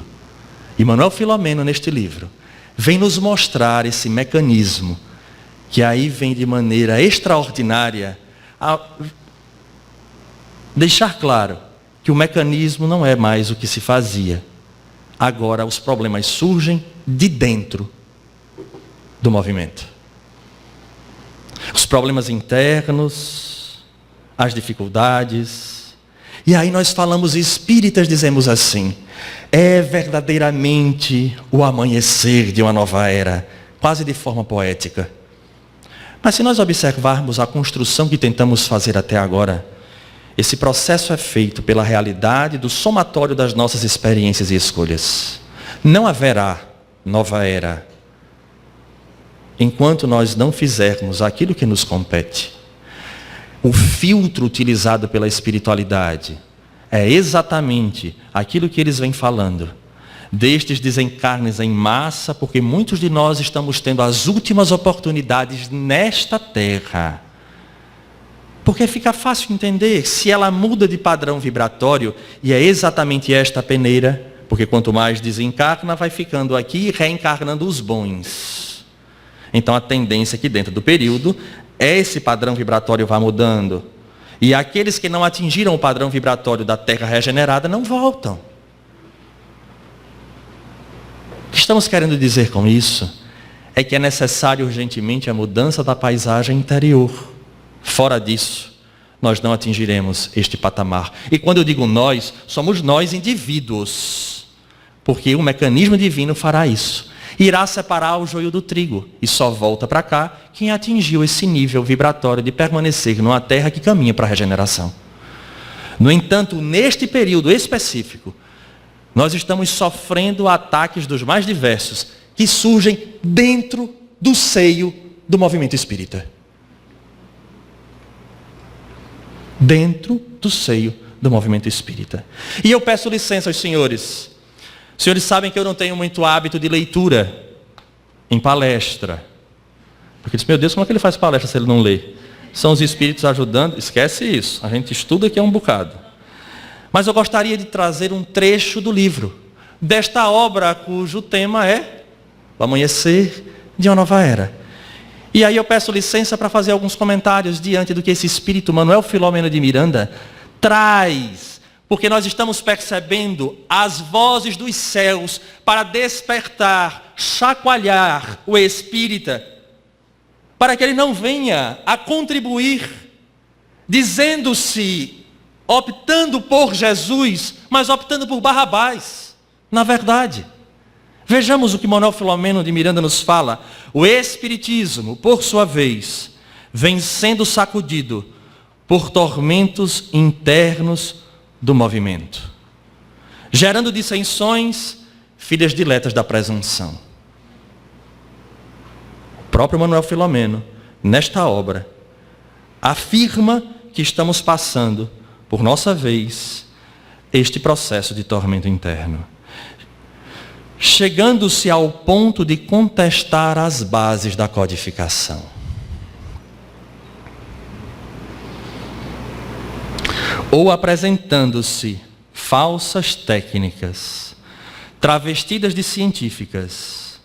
E Manuel Filomeno, neste livro, vem nos mostrar esse mecanismo, que aí vem de maneira extraordinária a deixar claro que o mecanismo não é mais o que se fazia. Agora os problemas surgem de dentro do movimento. Os problemas internos, as dificuldades. E aí nós falamos espíritas, dizemos assim: é verdadeiramente o amanhecer de uma nova era, quase de forma poética. Mas se nós observarmos a construção que tentamos fazer até agora, esse processo é feito pela realidade do somatório das nossas experiências e escolhas. Não haverá nova era enquanto nós não fizermos aquilo que nos compete. O filtro utilizado pela espiritualidade é exatamente aquilo que eles vêm falando, destes desencarnes em massa, porque muitos de nós estamos tendo as últimas oportunidades nesta terra. Porque fica fácil entender, se ela muda de padrão vibratório, e é exatamente esta a peneira, porque quanto mais desencarna, vai ficando aqui e reencarnando os bons. Então a tendência aqui dentro do período, esse padrão vibratório vai mudando. E aqueles que não atingiram o padrão vibratório da Terra regenerada não voltam. O que estamos querendo dizer com isso? é que é necessário urgentemente a mudança da paisagem interior. Fora disso, nós não atingiremos este patamar. E quando eu digo nós, somos nós indivíduos, porque o mecanismo divino fará isso. Irá separar o joio do trigo, e só volta para cá quem atingiu esse nível vibratório de permanecer numa terra que caminha para a regeneração. No entanto, neste período específico, nós estamos sofrendo ataques dos mais diversos, que surgem dentro do seio do movimento espírita. Dentro do seio do movimento espírita. E eu peço licença aos senhores. Os senhores sabem que eu não tenho muito hábito de leitura em palestra. Porque diz, meu Deus, como é que ele faz palestra se ele não lê? São os espíritos ajudando? Esquece isso. A gente estuda aqui um bocado. Mas eu gostaria de trazer um trecho do livro, desta obra cujo tema é o amanhecer de uma nova era. E aí eu peço licença para fazer alguns comentários diante do que esse espírito Manuel Filomeno de Miranda traz, porque nós estamos percebendo as vozes dos céus para despertar, chacoalhar o espírita, para que ele não venha a contribuir, dizendo-se, optando por Jesus, mas optando por Barrabás, na verdade. Vejamos o que Manuel Filomeno de Miranda nos fala. O espiritismo, por sua vez, vem sendo sacudido por tormentos internos do movimento, gerando dissensões, filhas diletas da presunção. O próprio Manuel Filomeno, nesta obra, afirma que estamos passando, por nossa vez, este processo de tormento interno, chegando-se ao ponto de contestar as bases da codificação. Ou apresentando-se falsas técnicas, travestidas de científicas,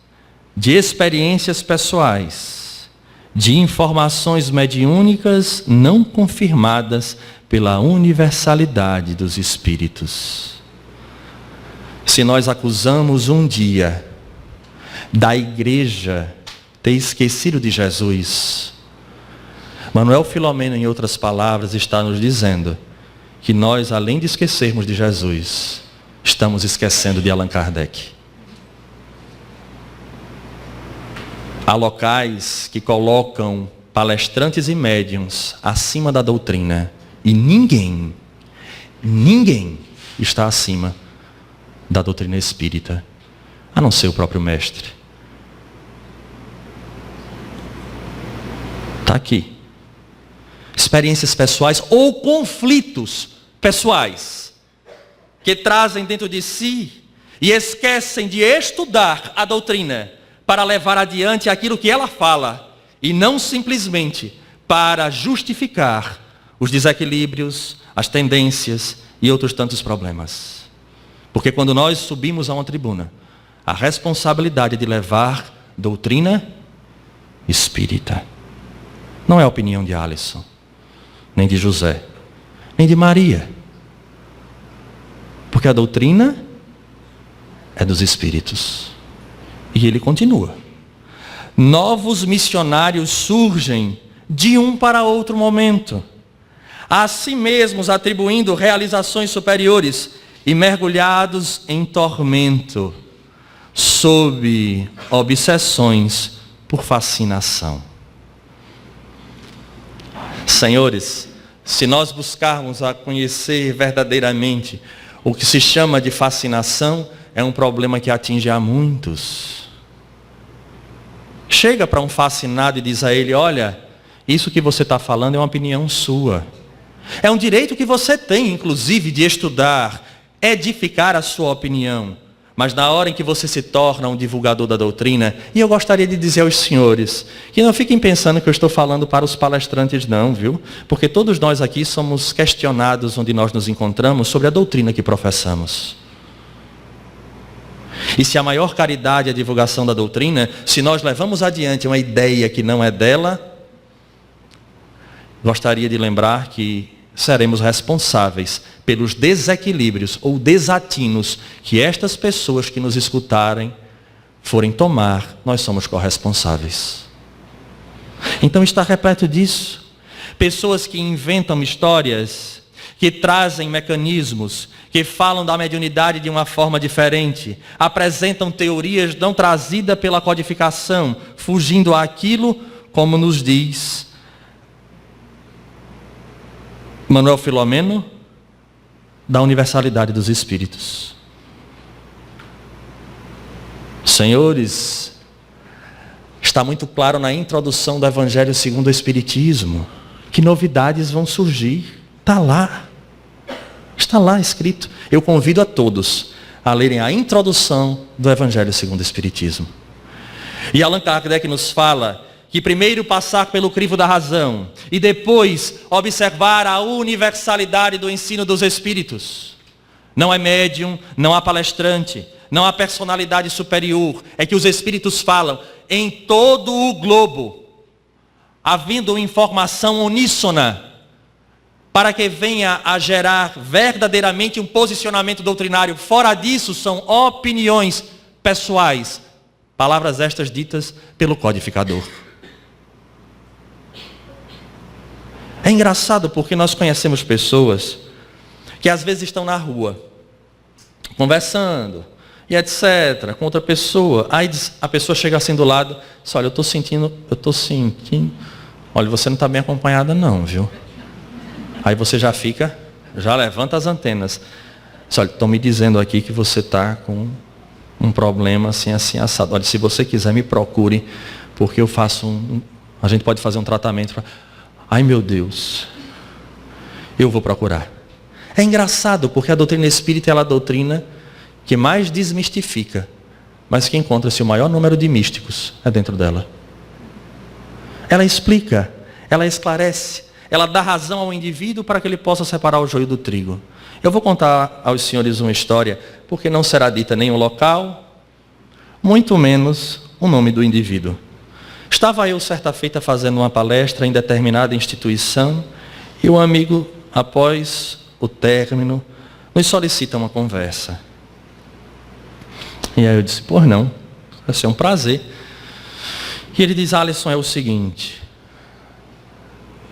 de experiências pessoais, de informações mediúnicas não confirmadas pela universalidade dos espíritos. Se nós acusamos um dia da igreja ter esquecido de Jesus, Manuel Filomeno, em outras palavras, está nos dizendo que nós, além de esquecermos de Jesus, estamos esquecendo de Allan Kardec. Há locais que colocam palestrantes e médiuns acima da doutrina, e ninguém está acima da doutrina espírita, a não ser o próprio mestre. Está aqui. Experiências pessoais ou conflitos pessoais que trazem dentro de si e esquecem de estudar a doutrina para levar adiante aquilo que ela fala e não simplesmente para justificar os desequilíbrios, as tendências e outros tantos problemas. Porque quando nós subimos a uma tribuna, a responsabilidade de levar doutrina espírita não é a opinião de Alisson, nem de José, nem de Maria. Porque a doutrina é dos espíritos. E ele continua. Novos missionários surgem de um para outro momento, a si mesmos atribuindo realizações superiores e mergulhados em tormento, sob obsessões por fascinação. Senhores, se nós buscarmos a conhecer verdadeiramente o que se chama de fascinação, é um problema que atinge a muitos. Chega para um fascinado e diz a ele, olha, isso que você está falando é uma opinião sua. É um direito que você tem, inclusive, de estudar, edificar a sua opinião. Mas na hora em que você se torna um divulgador da doutrina, e eu gostaria de dizer aos senhores, que não fiquem pensando que eu estou falando para os palestrantes não, viu? Porque todos nós aqui somos questionados onde nós nos encontramos sobre a doutrina que professamos. E se a maior caridade é a divulgação da doutrina, se nós levamos adiante uma ideia que não é dela, gostaria de lembrar que seremos responsáveis pelos desequilíbrios ou desatinos que estas pessoas que nos escutarem forem tomar, nós somos corresponsáveis. Então está repleto disso. Pessoas que inventam histórias, que trazem mecanismos, que falam da mediunidade de uma forma diferente, apresentam teorias não trazidas pela codificação, fugindo àquilo, como nos diz Manuel Filomeno, da universalidade dos espíritos. Senhores, está muito claro na introdução do Evangelho segundo o Espiritismo, que novidades vão surgir. Está lá escrito. Eu convido a todos a lerem a introdução do Evangelho segundo o Espiritismo. E Allan Kardec nos fala que primeiro passar pelo crivo da razão e depois observar a universalidade do ensino dos Espíritos. Não é médium, não há palestrante, não há personalidade superior. É que os Espíritos falam em todo o globo, havendo informação uníssona, para que venha a gerar verdadeiramente um posicionamento doutrinário. Fora disso, são opiniões pessoais. Palavras estas ditas pelo codificador. É engraçado porque nós conhecemos pessoas que às vezes estão na rua, conversando, e etc., com outra pessoa. Aí a pessoa chega assim do lado, diz, olha, eu estou sentindo. Olha, você não está bem acompanhada não, viu? Aí você já levanta as antenas. Diz, olha, estão me dizendo aqui que você está com um problema assim, assim, assado. Olha, se você quiser me procure, porque eu faço a gente pode fazer um tratamento. Ai meu Deus, eu vou procurar. É engraçado, porque a doutrina espírita é a doutrina que mais desmistifica, mas que encontra-se o maior número de místicos é dentro dela. Ela explica, ela esclarece, ela dá razão ao indivíduo para que ele possa separar o joio do trigo. Eu vou contar aos senhores uma história, porque não será dita nem o local, muito menos o nome do indivíduo. Estava eu certa feita fazendo uma palestra em determinada instituição, e um amigo, após o término, nos solicita uma conversa. E aí eu disse, pois não, vai ser um prazer. E ele diz, Alisson, é o seguinte,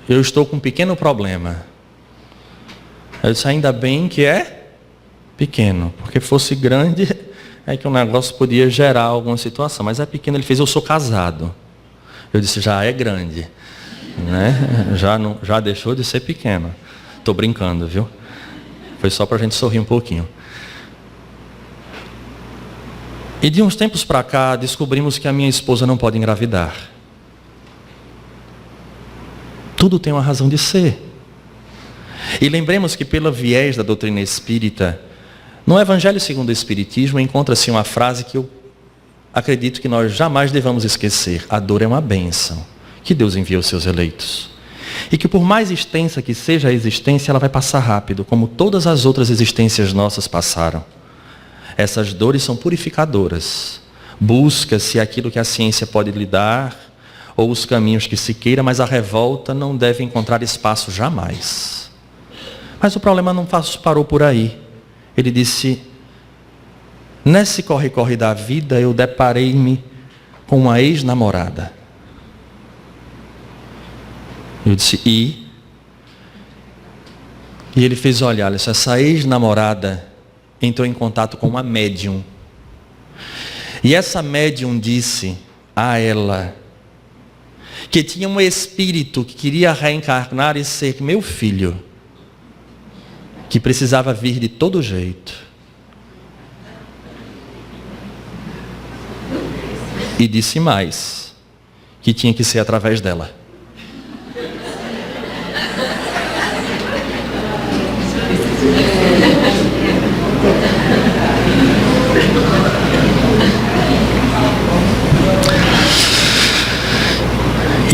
eu estou com um pequeno problema. Eu disse, ainda bem que é pequeno, porque fosse grande, é que o negócio podia gerar alguma situação, mas é pequeno. Ele fez, eu sou casado. Eu disse, já é grande, né? Já deixou de ser pequeno. Estou brincando, viu? Foi só para a gente sorrir um pouquinho. E de uns tempos para cá, descobrimos que a minha esposa não pode engravidar. Tudo tem uma razão de ser. E lembremos que pelo viés da doutrina espírita, no Evangelho segundo o Espiritismo, encontra-se uma frase que eu acredito que nós jamais devamos esquecer. A dor é uma bênção que Deus envia aos seus eleitos. E que por mais extensa que seja a existência, ela vai passar rápido, como todas as outras existências nossas passaram. Essas dores são purificadoras. Busca-se aquilo que a ciência pode lhe dar, ou os caminhos que se queira, mas a revolta não deve encontrar espaço jamais. Mas o problema não parou por aí. Ele disse, nesse corre-corre da vida, eu deparei-me com uma ex-namorada. Eu disse, e ele fez, olha, essa ex-namorada entrou em contato com uma médium. E essa médium disse a ela que tinha um espírito que queria reencarnar e ser meu filho, que precisava vir de todo jeito. E disse mais, que tinha que ser através dela.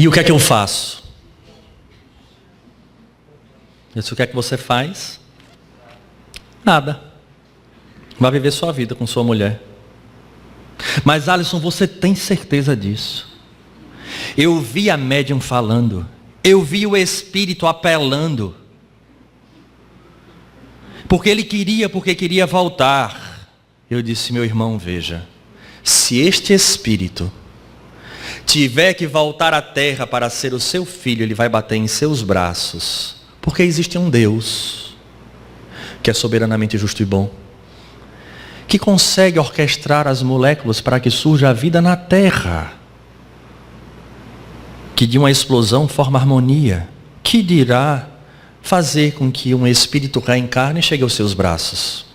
E o que é que eu faço? Eu disse, o que é que você faz? Nada. Vai viver sua vida com sua mulher. Mas Alisson, você tem certeza disso? Eu vi a médium falando. Eu vi o espírito apelando. Porque queria voltar. Eu disse, meu irmão, veja. se este espírito tiver que voltar à terra para ser o seu filho, ele vai bater em seus braços. Porque existe um Deus que é soberanamente justo e bom, que consegue orquestrar as moléculas para que surja a vida na terra, que de uma explosão forma harmonia, que dirá fazer com que um espírito reencarne e chegue aos seus braços.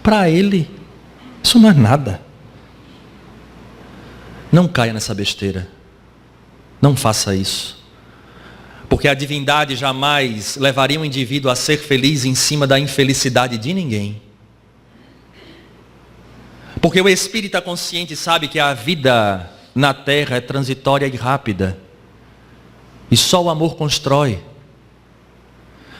Para ele, isso não é nada. Não caia nessa besteira. Não faça isso. Porque a divindade jamais levaria um indivíduo a ser feliz em cima da infelicidade de ninguém. Porque o espírita consciente sabe que a vida na terra é transitória e rápida. E só o amor constrói,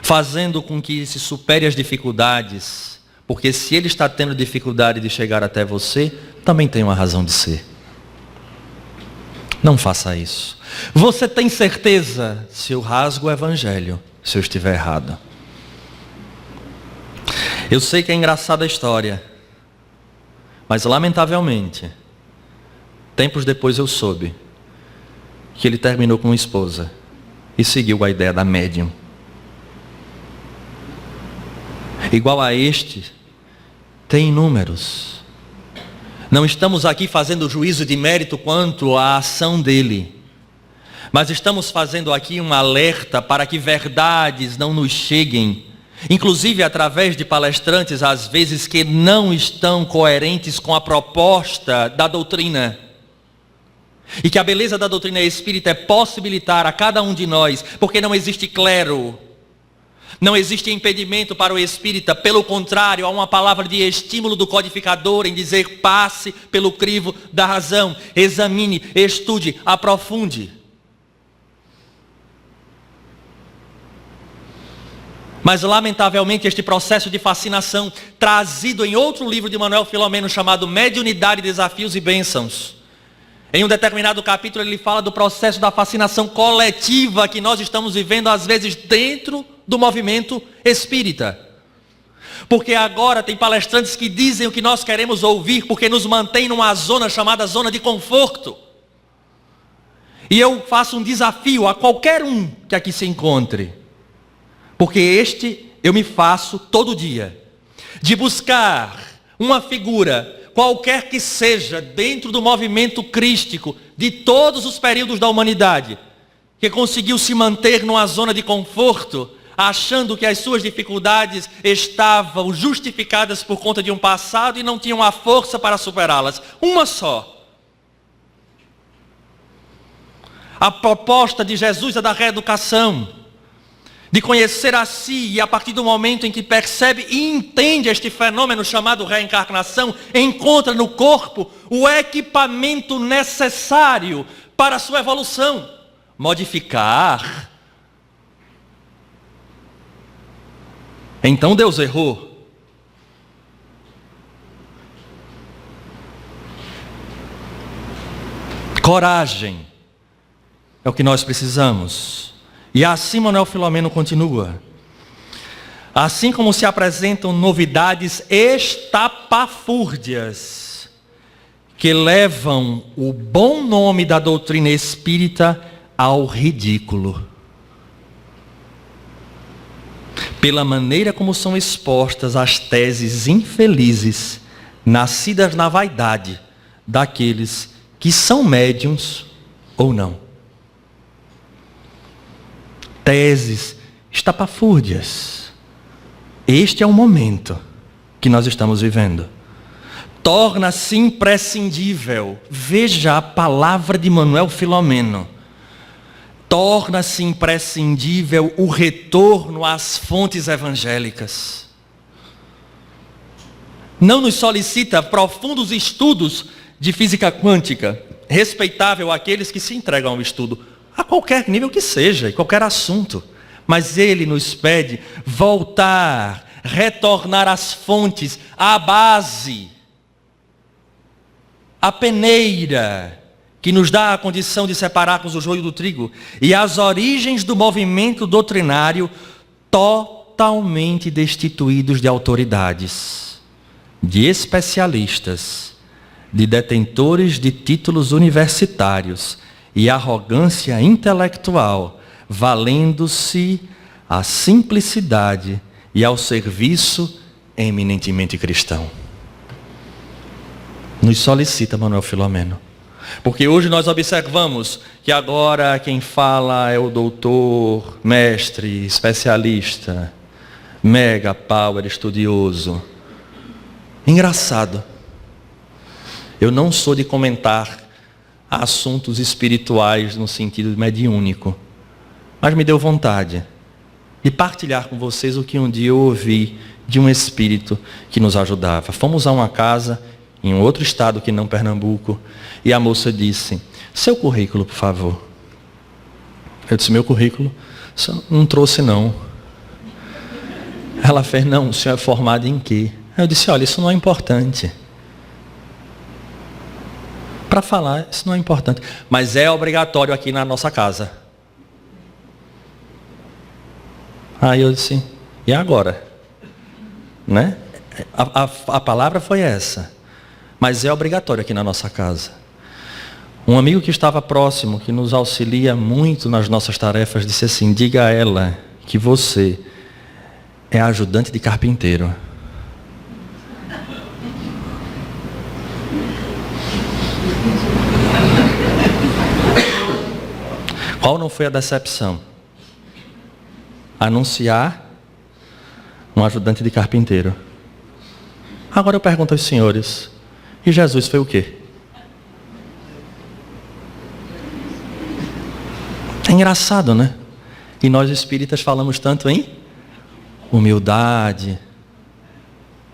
fazendo com que se supere as dificuldades. Porque se ele está tendo dificuldade de chegar até você, também tem uma razão de ser. Não faça isso. Você tem certeza se eu rasgo o evangelho, se eu estiver errado? Eu sei que é engraçada a história, mas lamentavelmente, tempos depois eu soube que ele terminou com uma esposa e seguiu a ideia da médium. Igual a este, tem inúmeros. Não estamos aqui fazendo juízo de mérito quanto à ação dele, mas estamos fazendo aqui um alerta para que verdades não nos cheguem, inclusive através de palestrantes, às vezes, que não estão coerentes com a proposta da doutrina. E que a beleza da doutrina espírita é possibilitar a cada um de nós, porque não existe clero, não existe impedimento para o espírita, pelo contrário, há uma palavra de estímulo do codificador em dizer: passe pelo crivo da razão, examine, estude, aprofunde. Mas lamentavelmente este processo de fascinação, trazido em outro livro de Manuel Filomeno chamado Mediunidade, Desafios e Bênçãos, em um determinado capítulo ele fala do processo da fascinação coletiva que nós estamos vivendo às vezes dentro do movimento espírita. Porque agora tem palestrantes que dizem o que nós queremos ouvir, porque nos mantém numa zona chamada zona de conforto. E eu faço um desafio a qualquer um que aqui se encontre, porque este eu me faço todo dia, de buscar uma figura, qualquer que seja, dentro do movimento crístico, de todos os períodos da humanidade, que conseguiu se manter numa zona de conforto, achando que as suas dificuldades estavam justificadas por conta de um passado e não tinham a força para superá-las. Uma só. A proposta de Jesus é da reeducação, de conhecer a si, e a partir do momento em que percebe e entende este fenômeno chamado reencarnação, encontra no corpo o equipamento necessário para a sua evolução. Modificar. Então Deus errou. Coragem é o que nós precisamos. E assim Manuel Filomeno continua: assim como se apresentam novidades estapafúrdias que levam o bom nome da doutrina espírita ao ridículo, pela maneira como são expostas as teses infelizes, nascidas na vaidade daqueles que são médiuns ou não. Teses estapafúrdias. Este é o momento que nós estamos vivendo. Torna-se imprescindível, veja a palavra de Manuel Filomeno, torna-se imprescindível o retorno às fontes evangélicas. Não nos solicita profundos estudos de física quântica, respeitável àqueles que se entregam ao estudo, a qualquer nível que seja, em qualquer assunto. Mas ele nos pede voltar, retornar às fontes, à base, à peneira, que nos dá a condição de separarmos o joio do trigo, e às origens do movimento doutrinário totalmente destituídos de autoridades, de especialistas, de detentores de títulos universitários e arrogância intelectual, valendo-se à simplicidade e ao serviço eminentemente cristão. Nos solicita Manuel Filomeno. Porque hoje nós observamos que agora quem fala é o doutor, mestre, especialista, mega power, estudioso. Engraçado. Eu não sou de comentar assuntos espirituais no sentido mediúnico, mas me deu vontade de partilhar com vocês o que um dia eu ouvi de um espírito que nos ajudava. Fomos a uma casa em um outro estado que não Pernambuco, e a moça disse: seu currículo, por favor. Eu disse: meu currículo? Não trouxe não. Ela fez: não, o senhor é formado em quê? Eu disse: olha, isso não é importante. Para falar, isso não é importante, mas é obrigatório aqui na nossa casa. Aí eu disse: e agora? Né? A palavra foi essa. Mas é obrigatório aqui na nossa casa. Um amigo que estava próximo, que nos auxilia muito nas nossas tarefas, disse assim: diga a ela que você é ajudante de carpinteiro. Qual não foi a decepção? Anunciar um ajudante de carpinteiro. Agora eu pergunto aos senhores: e Jesus foi o quê? É engraçado, né? E nós espíritas falamos tanto em humildade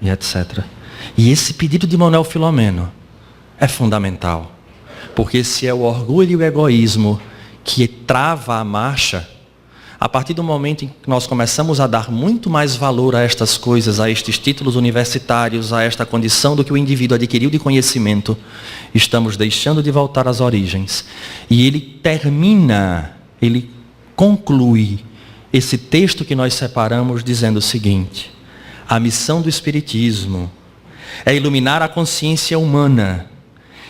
e etc. E esse pedido de Manuel Filomeno é fundamental. Porque se é o orgulho e o egoísmo que trava a marcha, a partir do momento em que nós começamos a dar muito mais valor a estas coisas, a estes títulos universitários, a esta condição do que o indivíduo adquiriu de conhecimento, estamos deixando de voltar às origens. E ele conclui esse texto que nós separamos dizendo o seguinte: a missão do Espiritismo é iluminar a consciência humana,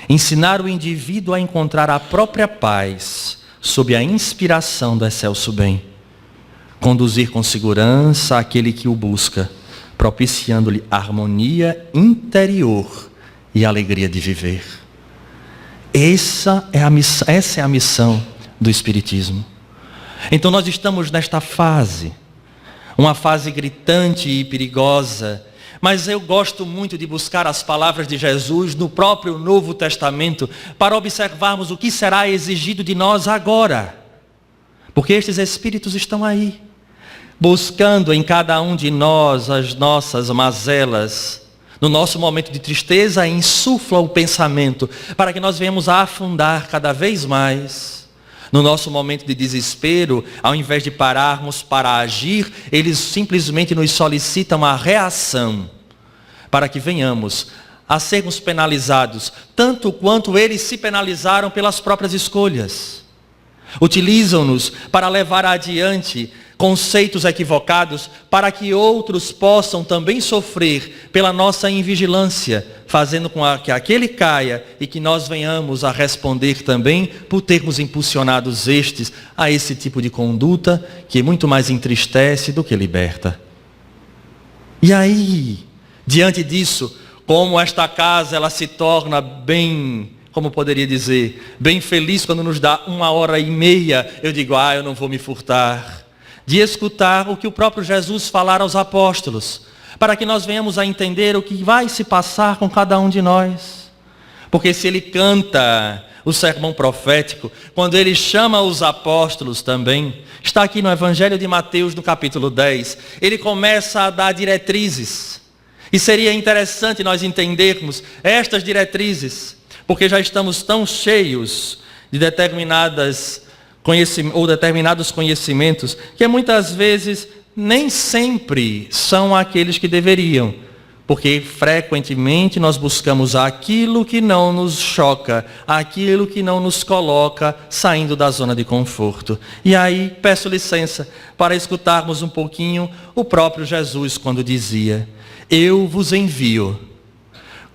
ensinar o indivíduo a encontrar a própria paz sob a inspiração do excelso bem, conduzir com segurança aquele que o busca, propiciando-lhe harmonia interior e alegria de viver. Essa é a missão do Espiritismo. Então nós estamos nesta fase, uma fase gritante e perigosa, mas eu gosto muito de buscar as palavras de Jesus no próprio Novo Testamento para observarmos o que será exigido de nós agora. Porque estes espíritos estão aí, buscando em cada um de nós as nossas mazelas. No nosso momento de tristeza, insufla o pensamento para que nós venhamos a afundar cada vez mais. No nosso momento de desespero, ao invés de pararmos para agir, eles simplesmente nos solicitam a reação, para que venhamos a sermos penalizados, tanto quanto eles se penalizaram pelas próprias escolhas. Utilizam-nos para levar adiante conceitos equivocados, para que outros possam também sofrer pela nossa invigilância, fazendo com que aquele caia e que nós venhamos a responder também por termos impulsionados estes a esse tipo de conduta que muito mais entristece do que liberta. E aí, diante disso, como esta casa ela se torna bem, como poderia dizer, bem feliz quando nos dá 1h30, eu digo: eu não vou me furtar de escutar o que o próprio Jesus falara aos apóstolos, para que nós venhamos a entender o que vai se passar com cada um de nós. Porque se ele canta o sermão profético, quando ele chama os apóstolos também, está aqui no Evangelho de Mateus, no capítulo 10, ele começa a dar diretrizes. E seria interessante nós entendermos estas diretrizes, porque já estamos tão cheios de determinados conhecimentos, que muitas vezes nem sempre são aqueles que deveriam, porque frequentemente nós buscamos aquilo que não nos choca, aquilo que não nos coloca saindo da zona de conforto. E aí peço licença para escutarmos um pouquinho o próprio Jesus quando dizia: eu vos envio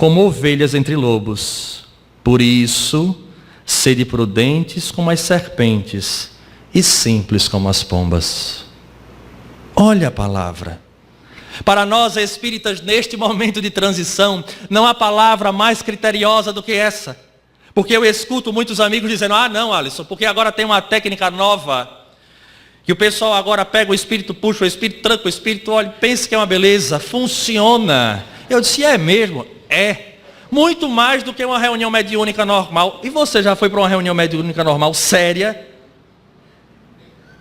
como ovelhas entre lobos. Por isso, sede prudentes como as serpentes e simples como as pombas. Olha a palavra. Para nós espíritas, neste momento de transição, não há palavra mais criteriosa do que essa. Porque eu escuto muitos amigos dizendo, não, Alisson, porque agora tem uma técnica nova, que o pessoal agora pega o espírito, puxa o espírito, tranca o espírito, olha, pensa que é uma beleza, funciona. Eu disse, é mesmo? É. Muito mais do que uma reunião mediúnica normal. E você já foi para uma reunião mediúnica normal, séria,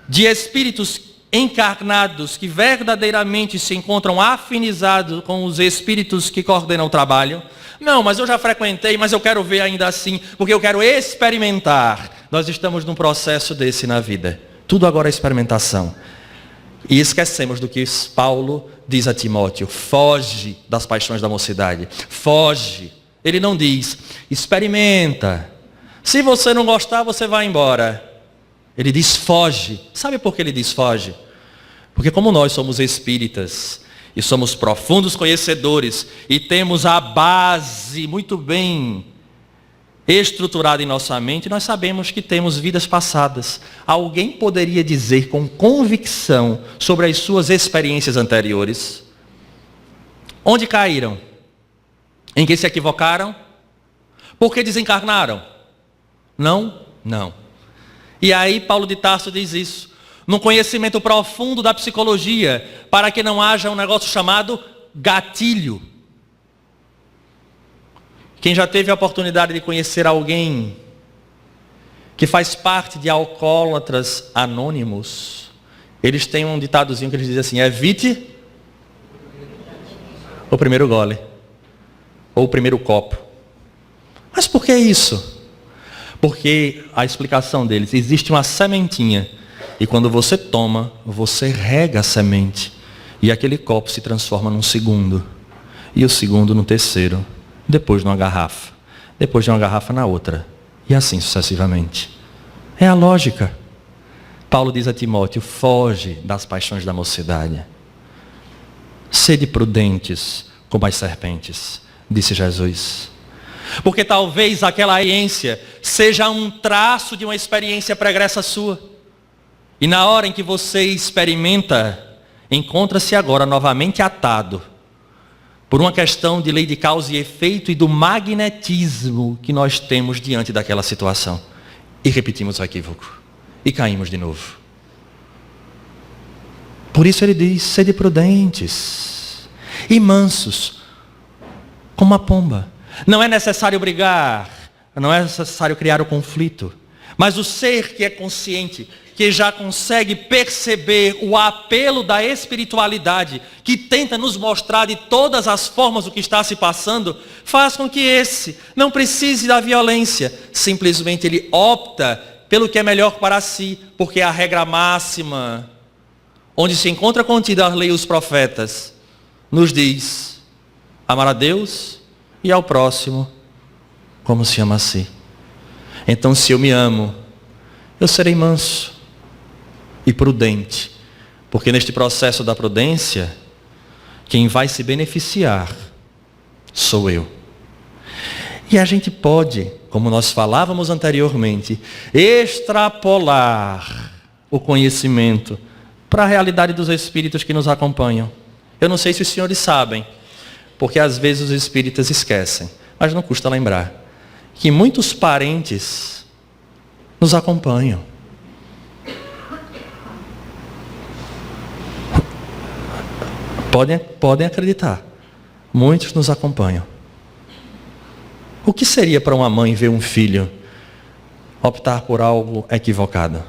de espíritos encarnados que verdadeiramente se encontram afinizados com os espíritos que coordenam o trabalho? Não, mas eu já frequentei, mas eu quero ver ainda assim, porque eu quero experimentar. Nós estamos num processo desse na vida. Tudo agora é experimentação. E esquecemos do que Paulo diz a Timóteo: foge das paixões da mocidade. Foge. Ele não diz, experimenta. Se você não gostar, você vai embora. Ele diz foge. Sabe por que ele diz foge? Porque como nós somos espíritas e somos profundos conhecedores e temos a base muito bem estruturada em nossa mente, nós sabemos que temos vidas passadas. Alguém poderia dizer com convicção sobre as suas experiências anteriores? Onde caíram? Em que se equivocaram? Por que desencarnaram? Não. E aí Paulo de Tarso diz isso, num conhecimento profundo da psicologia, para que não haja um negócio chamado gatilho. Quem já teve a oportunidade de conhecer alguém que faz parte de alcoólatras anônimos, eles têm um ditadozinho que eles dizem assim: evite o primeiro gole, ou o primeiro copo. Mas por que isso? Porque a explicação deles, existe uma sementinha, e quando você toma, você rega a semente, e aquele copo se transforma num segundo, e o segundo no terceiro, depois numa garrafa, depois de uma garrafa na outra, e assim sucessivamente. É a lógica. Paulo diz a Timóteo: foge das paixões da mocidade. Sede prudentes como as serpentes, disse Jesus. Porque talvez aquela experiência seja um traço de uma experiência pregressa sua. E na hora em que você experimenta, encontra-se agora novamente atado por uma questão de lei de causa e efeito e do magnetismo que nós temos diante daquela situação. E repetimos o equívoco. E caímos de novo. Por isso ele diz: sede prudentes e mansos, como a pomba. Não é necessário brigar, não é necessário criar o conflito. Mas o ser que é consciente, que já consegue perceber o apelo da espiritualidade, que tenta nos mostrar de todas as formas o que está se passando, faz com que esse não precise da violência. Simplesmente ele opta pelo que é melhor para si, porque a regra máxima, onde se encontra contida a lei e os profetas, nos diz: amar a Deus e ao próximo como se ama a si. Então, se eu me amo, eu serei manso e prudente, porque neste processo da prudência, quem vai se beneficiar sou eu. E a gente pode, como nós falávamos anteriormente, extrapolar o conhecimento para a realidade dos espíritos que nos acompanham. Eu não sei se os senhores sabem, porque às vezes os espíritas esquecem, mas não custa lembrar, que muitos parentes nos acompanham. Podem acreditar, muitos nos acompanham. O que seria para uma mãe ver um filho optar por algo equivocado?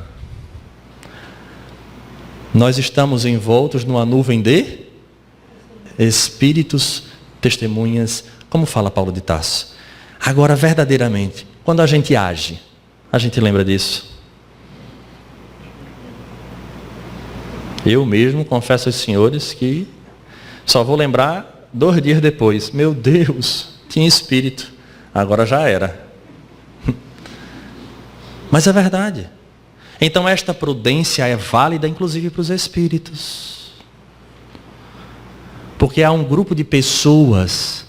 Nós estamos envoltos numa nuvem de espíritos, testemunhas, como fala Paulo de Tarso. Agora, verdadeiramente, quando a gente age, a gente lembra disso. Eu mesmo confesso aos senhores que só vou lembrar 2 dias depois. Meu Deus, tinha espírito. Agora já era. Mas é verdade. Então esta prudência é válida inclusive para os espíritos. Porque há um grupo de pessoas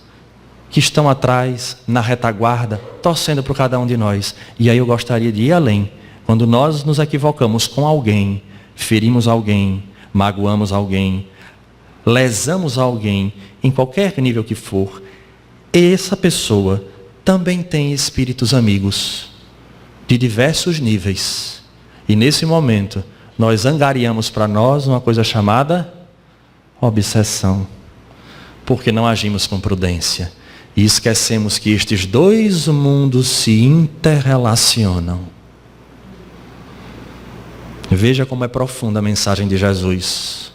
que estão atrás, na retaguarda, torcendo por cada um de nós. E aí eu gostaria de ir além. Quando nós nos equivocamos com alguém, ferimos alguém, magoamos alguém, lesamos alguém, em qualquer nível que for, essa pessoa também tem espíritos amigos, de diversos níveis. E nesse momento, nós angariamos para nós uma coisa chamada obsessão. Porque não agimos com prudência. E esquecemos que estes dois mundos se interrelacionam. Veja como é profunda a mensagem de Jesus.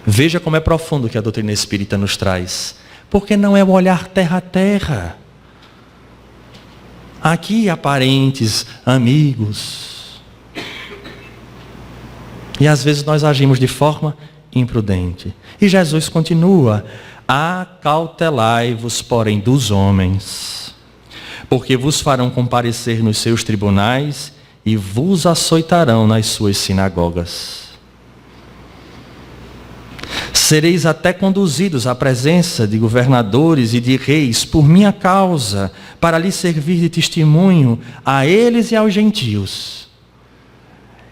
Veja como é profundo o que a doutrina espírita nos traz. Porque não é o olhar terra a terra. Aqui aparentes amigos. E às vezes nós agimos de forma imprudente. E Jesus continua: acautelai-vos, porém, dos homens, porque vos farão comparecer nos seus tribunais e vos açoitarão nas suas sinagogas. Sereis até conduzidos à presença de governadores e de reis por minha causa, para lhes servir de testemunho a eles e aos gentios.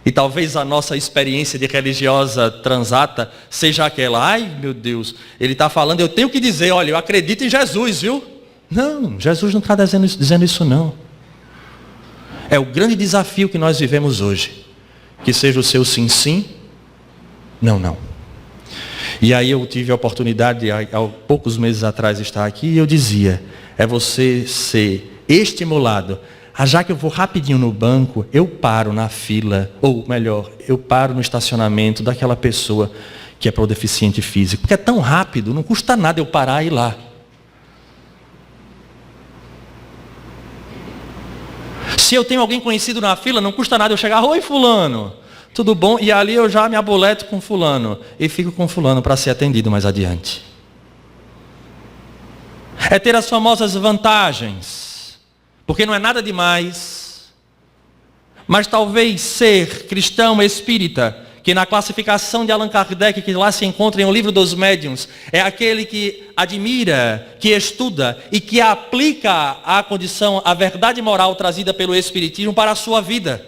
E talvez a nossa experiência de religiosa transata seja aquela: ai meu Deus, ele está falando, eu tenho que dizer, olha, eu acredito em Jesus, viu? Não, Jesus não está dizendo isso não. É o grande desafio que nós vivemos hoje. Que seja o seu sim, sim, não, não. E aí eu tive a oportunidade, há poucos meses atrás, de estar aqui, e eu dizia, é você ser estimulado. Já que eu vou rapidinho no banco, eu paro na fila, ou melhor, eu paro no estacionamento daquela pessoa que é para o deficiente físico. Porque é tão rápido, não custa nada eu parar e ir lá. Se eu tenho alguém conhecido na fila, não custa nada eu chegar, oi fulano, tudo bom? E ali eu já me aboleto com fulano e fico com fulano para ser atendido mais adiante. É ter as famosas vantagens, porque não é nada demais, mas talvez ser cristão espírita, que na classificação de Allan Kardec, que lá se encontra em O Livro dos Médiuns, é aquele que admira, que estuda e que aplica a condição, a verdade moral trazida pelo Espiritismo para a sua vida.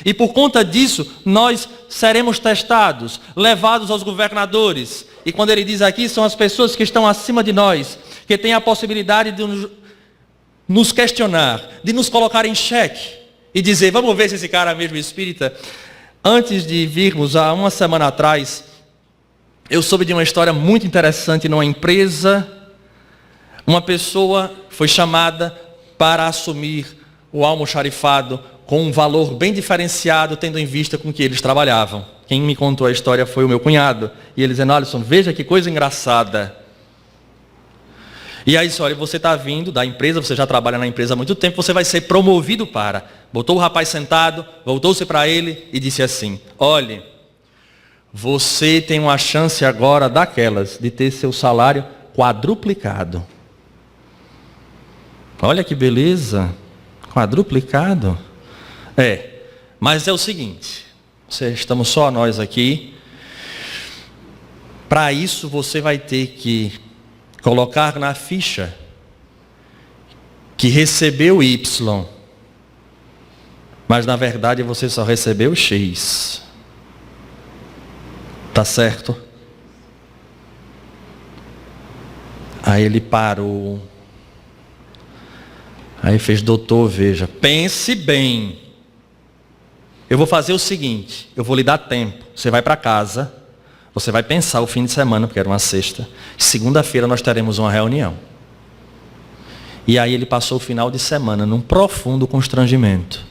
E por conta disso, nós seremos testados, levados aos governadores. E quando ele diz aqui, são as pessoas que estão acima de nós, que têm a possibilidade de nos questionar, de nos colocar em xeque e dizer, vamos ver se esse cara é mesmo espírita. Antes de virmos, há uma semana atrás, eu soube de uma história muito interessante numa empresa. Uma pessoa foi chamada para assumir o almoxarifado com um valor bem diferenciado, tendo em vista com que eles trabalhavam. Quem me contou a história foi o meu cunhado. E ele dizendo, Alisson, veja que coisa engraçada. E aí disse, olha, você está vindo da empresa, você já trabalha na empresa há muito tempo, você vai ser promovido para. Botou o rapaz sentado, voltou-se para ele e disse assim, olhe, você tem uma chance agora daquelas, de ter seu salário quadruplicado. Olha que beleza, quadruplicado. Mas é o seguinte, estamos só nós aqui. Para isso você vai ter que colocar na ficha que recebeu Y, mas na verdade você só recebeu X. Tá certo? Aí ele parou. Aí fez, doutor, veja, pense bem. Eu vou fazer o seguinte, eu vou lhe dar tempo. Você vai para casa, você vai pensar o fim de semana, porque era uma sexta. Segunda-feira nós teremos uma reunião. E aí ele passou o final de semana num profundo constrangimento.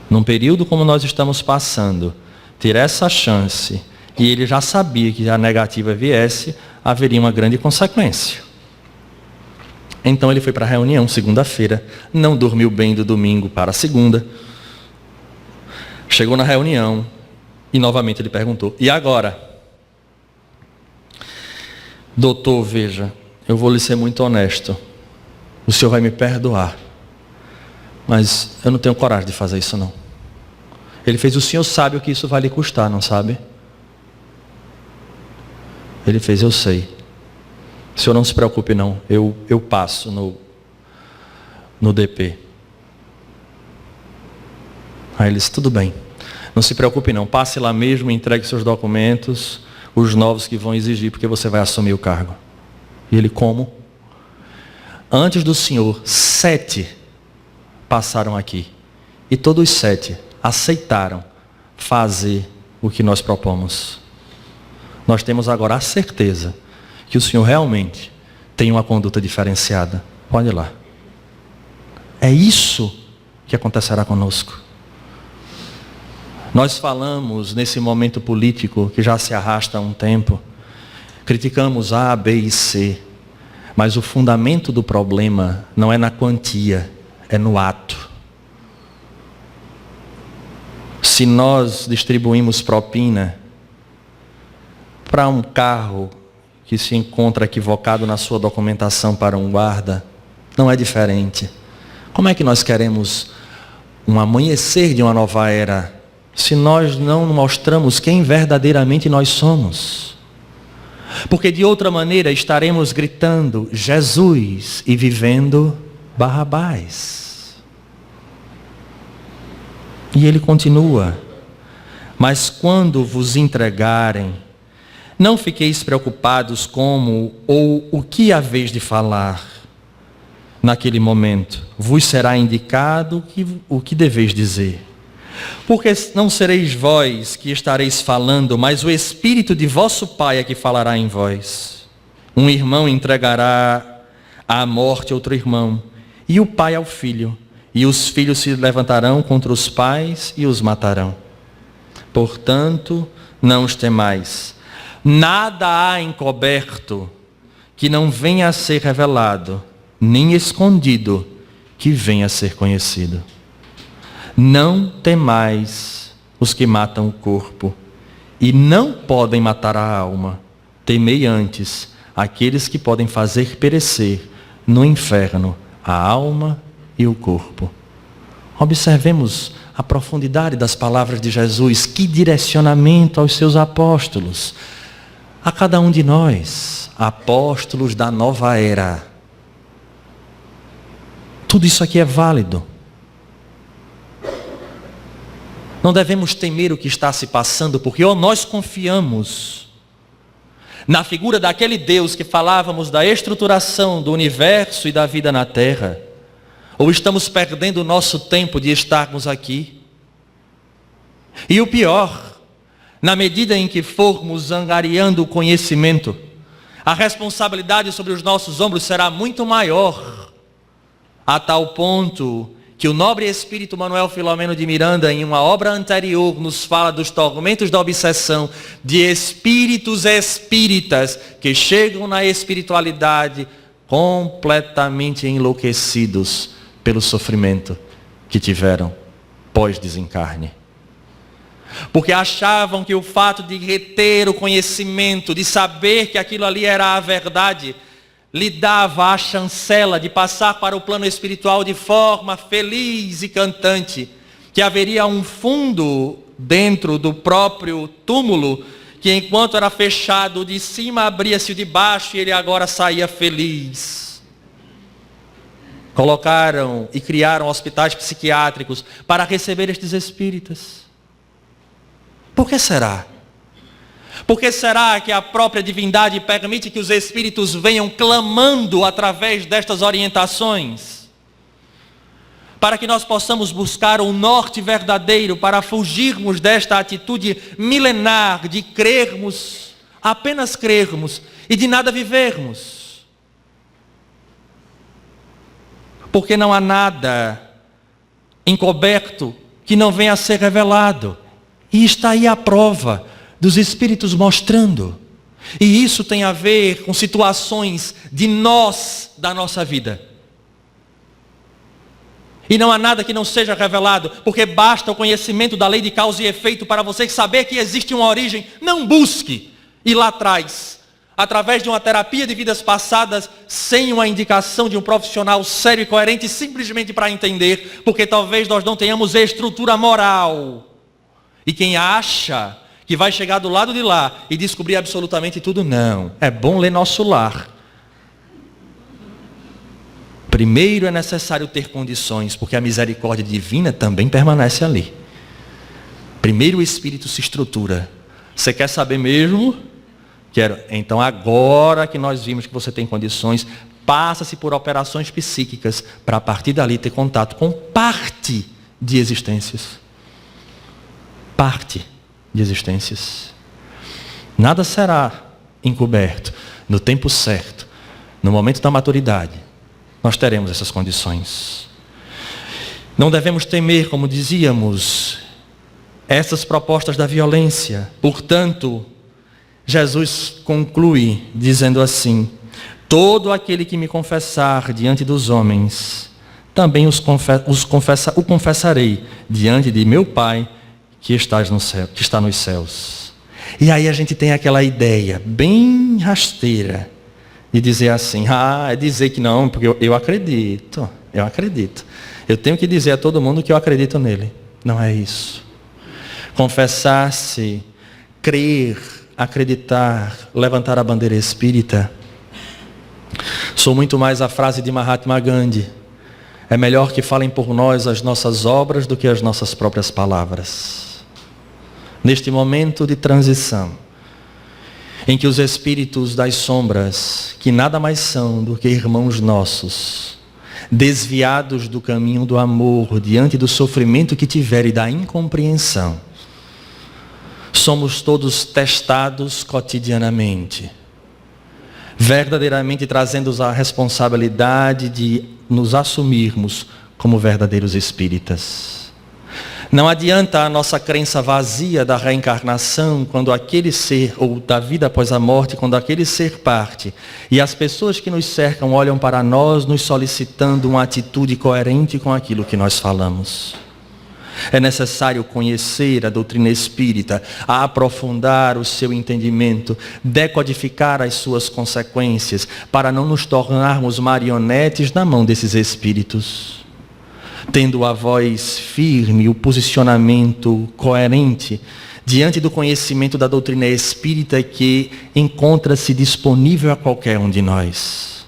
Num período como nós estamos passando, ter essa chance, e ele já sabia que a negativa viesse, haveria uma grande consequência. Então ele foi para a reunião segunda-feira, não dormiu bem do domingo para a segunda. Chegou na reunião e novamente ele perguntou, e agora? Doutor, veja, eu vou lhe ser muito honesto. O senhor vai me perdoar, mas eu não tenho coragem de fazer isso não. Ele fez, o senhor sabe o que isso vai lhe custar, não sabe? Ele fez, eu sei. O senhor não se preocupe não, eu passo no DP. Aí ele disse, tudo bem, não se preocupe não, passe lá mesmo, entregue seus documentos, os novos que vão exigir, porque você vai assumir o cargo. E ele, como? Antes do senhor, 7 passaram aqui. E todos os 7 aceitaram fazer o que nós propomos. Nós temos agora a certeza que o senhor realmente tem uma conduta diferenciada. Pode ir lá. É isso que acontecerá conosco. Nós falamos nesse momento político que já se arrasta há um tempo, criticamos A, B e C, mas o fundamento do problema não é na quantia, é no ato. Se nós distribuímos propina para um carro que se encontra equivocado na sua documentação para um guarda, não é diferente. Como é que nós queremos um amanhecer de uma nova era se nós não mostramos quem verdadeiramente nós somos? Porque de outra maneira estaremos gritando Jesus e vivendo Barrabás. E ele continua, mas quando vos entregarem, não fiqueis preocupados como ou o que haveis de falar. Naquele momento, vos será indicado o que deveis dizer. Porque não sereis vós que estareis falando, mas o Espírito de vosso Pai é que falará em vós. Um irmão entregará à morte outro irmão, e o pai ao filho, e os filhos se levantarão contra os pais e os matarão. Portanto, não os temais. Nada há encoberto que não venha a ser revelado, nem escondido que venha a ser conhecido. Não temais os que matam o corpo e não podem matar a alma. Temei antes aqueles que podem fazer perecer no inferno a alma e o corpo. Observemos a profundidade das palavras de Jesus, que direcionamento aos seus apóstolos, a cada um de nós, apóstolos da nova era. Tudo isso aqui é válido. Não devemos temer o que está se passando, porque ou nós confiamos na figura daquele Deus que falávamos da estruturação do universo e da vida na terra, ou estamos perdendo o nosso tempo de estarmos aqui. E o pior, na medida em que formos angariando o conhecimento, a responsabilidade sobre os nossos ombros será muito maior, a tal ponto que o nobre espírito Manuel Filomeno de Miranda, em uma obra anterior, nos fala dos tormentos da obsessão, de espíritos espíritas que chegam na espiritualidade completamente enlouquecidos pelo sofrimento que tiveram pós-desencarne. Porque achavam que o fato de reter o conhecimento, de saber que aquilo ali era a verdade, lhe dava a chancela de passar para o plano espiritual de forma feliz e cantante, que haveria um fundo dentro do próprio túmulo, que enquanto era fechado de cima, abria-se o de baixo e ele agora saía feliz. Colocaram e criaram hospitais psiquiátricos para receber estes espíritas. Por que será? Por que será que a própria divindade permite que os espíritos venham clamando através destas orientações? Para que nós possamos buscar o norte verdadeiro, para fugirmos desta atitude milenar de crermos, apenas crermos, e de nada vivermos. Porque não há nada encoberto que não venha a ser revelado. E está aí a prova dos espíritos mostrando. E isso tem a ver com situações de nós, da nossa vida. E não há nada que não seja revelado, porque basta o conhecimento da lei de causa e efeito para você saber que existe uma origem. Não busque ir lá atrás, através de uma terapia de vidas passadas, sem uma indicação de um profissional sério e coerente, simplesmente para entender, porque talvez nós não tenhamos estrutura moral. E quem acha que vai chegar do lado de lá e descobrir absolutamente tudo, não. É bom ler Nosso Lar, Primeiro é necessário ter condições, porque a misericórdia divina também permanece ali. Primeiro o Espírito se estrutura. Você quer saber mesmo? Quero. Então agora que nós vimos que você tem condições, passa-se por operações psíquicas para a partir dali ter contato com parte de existências. Parte de existências. Nada será encoberto. No tempo certo, no momento da maturidade, nós teremos essas condições. Não devemos temer, como dizíamos, essas propostas da violência. Portanto, Jesus conclui dizendo assim: todo aquele que me confessar diante dos homens, também o confessarei diante de meu Pai que está nos céus. E aí a gente tem aquela ideia bem rasteira de dizer assim: é dizer que não, porque eu acredito. Eu tenho que dizer a todo mundo que eu acredito nele. Não é isso. Confessar-se, crer, acreditar, levantar a bandeira espírita. Sou muito mais a frase de Mahatma Gandhi: é melhor que falem por nós as nossas obras do que as nossas próprias palavras. Neste momento de transição, em que os espíritos das sombras, que nada mais são do que irmãos nossos, desviados do caminho do amor, diante do sofrimento que tiverem e da incompreensão, somos todos testados cotidianamente, verdadeiramente trazendo a responsabilidade de nos assumirmos como verdadeiros espíritas. Não adianta a nossa crença vazia da reencarnação, quando aquele ser, ou da vida após a morte, quando aquele ser parte, e as pessoas que nos cercam olham para nós, nos solicitando uma atitude coerente com aquilo que nós falamos. É necessário conhecer a doutrina espírita, aprofundar o seu entendimento, decodificar as suas consequências, para não nos tornarmos marionetes na mão desses espíritos. Tendo a voz firme, o posicionamento coerente, diante do conhecimento da doutrina espírita que encontra-se disponível a qualquer um de nós.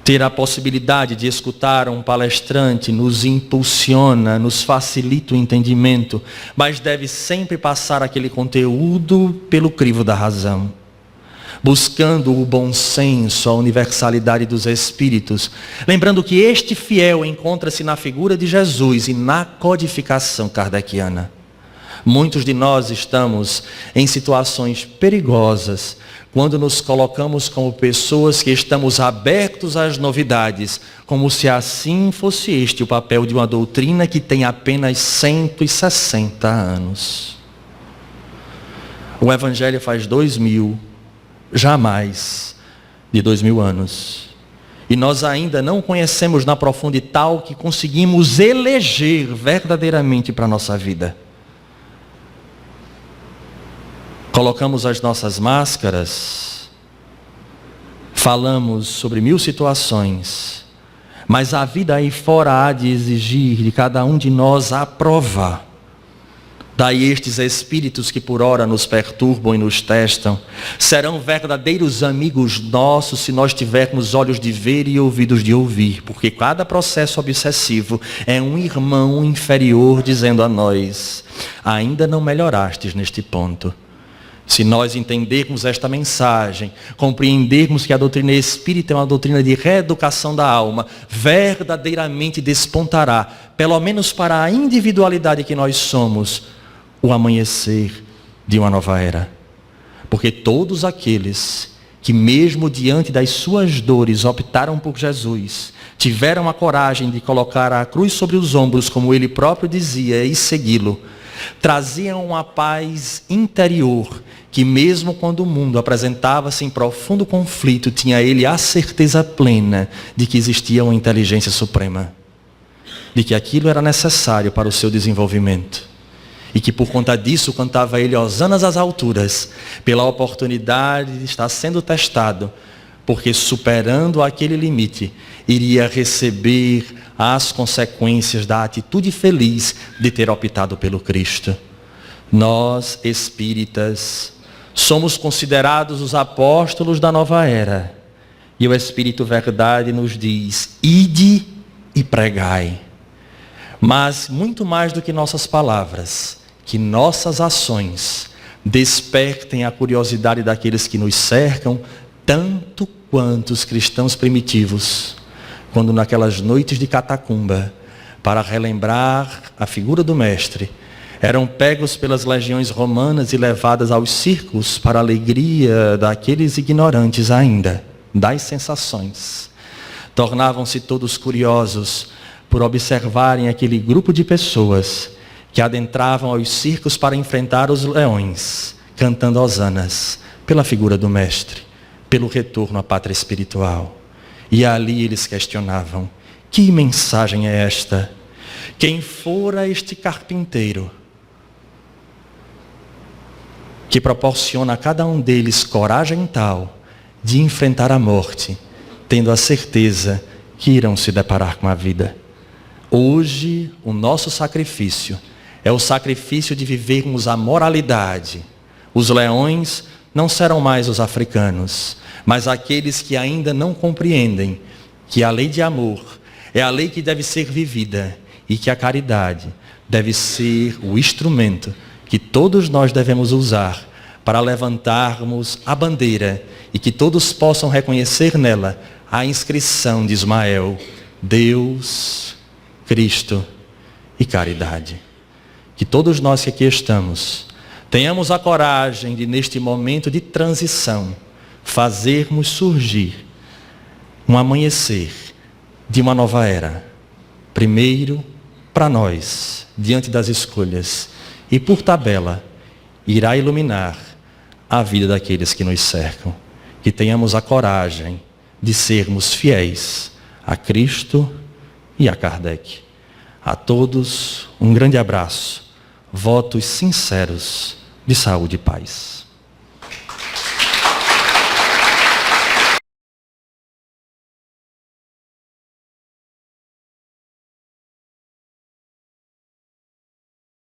Ter a possibilidade de escutar um palestrante nos impulsiona, nos facilita o entendimento, mas deve sempre passar aquele conteúdo pelo crivo da razão, buscando o bom senso, a universalidade dos espíritos, lembrando que este fiel encontra-se na figura de Jesus e na codificação kardeciana. Muitos de nós estamos em situações perigosas quando nos colocamos como pessoas que estamos abertos às novidades, como se assim fosse este o papel de uma doutrina que tem apenas 160 anos. O Evangelho faz 2000, jamais de 2000 anos. E nós ainda não conhecemos na profundidade tal que conseguimos eleger verdadeiramente para a nossa vida. Colocamos as nossas máscaras, falamos sobre 1000 situações, mas a vida aí fora há de exigir de cada um de nós a prova. Daí estes espíritos que por ora nos perturbam e nos testam, serão verdadeiros amigos nossos se nós tivermos olhos de ver e ouvidos de ouvir, porque cada processo obsessivo é um irmão inferior dizendo a nós: ainda não melhorastes neste ponto. Se nós entendermos esta mensagem, compreendermos que a doutrina espírita é uma doutrina de reeducação da alma, verdadeiramente despontará, pelo menos para a individualidade que nós somos, o amanhecer de uma nova era. Porque todos aqueles que mesmo diante das suas dores optaram por Jesus, tiveram a coragem de colocar a cruz sobre os ombros, como ele próprio dizia, e segui-lo, traziam uma paz interior, que mesmo quando o mundo apresentava-se em profundo conflito, tinha ele a certeza plena de que existia uma inteligência suprema, de que aquilo era necessário para o seu desenvolvimento. E que por conta disso cantava ele hosanas às alturas, pela oportunidade de estar sendo testado, porque superando aquele limite, iria receber as consequências da atitude feliz de ter optado pelo Cristo. Nós, espíritas, somos considerados os apóstolos da nova era, E o Espírito Verdade nos diz: ide e pregai. Mas muito mais do que nossas palavras, que nossas ações despertem a curiosidade daqueles que nos cercam, tanto quanto os cristãos primitivos, quando naquelas noites de catacumba, para relembrar a figura do Mestre, eram pegos pelas legiões romanas e levadas aos circos para a alegria daqueles ignorantes ainda das sensações. Tornavam-se todos curiosos por observarem aquele grupo de pessoas que adentravam aos circos para enfrentar os leões, cantando hosanas pela figura do Mestre, pelo retorno à pátria espiritual. E ali eles questionavam: que mensagem é esta? Quem fora este carpinteiro que proporciona a cada um deles coragem tal de enfrentar a morte, tendo a certeza que irão se deparar com a vida? Hoje, o nosso sacrifício é o sacrifício de vivermos a moralidade. Os leões não serão mais os africanos, mas aqueles que ainda não compreendem que a lei de amor é a lei que deve ser vivida e que a caridade deve ser o instrumento que todos nós devemos usar para levantarmos a bandeira e que todos possam reconhecer nela a inscrição de Ismael: Deus, Cristo e caridade. Que todos nós que aqui estamos tenhamos a coragem de, neste momento de transição, fazermos surgir um amanhecer de uma nova era. Primeiro, para nós, diante das escolhas, e por tabela, irá iluminar a vida daqueles que nos cercam. Que tenhamos a coragem de sermos fiéis a Cristo e a Kardec. A todos, um grande abraço, votos sinceros de saúde e paz.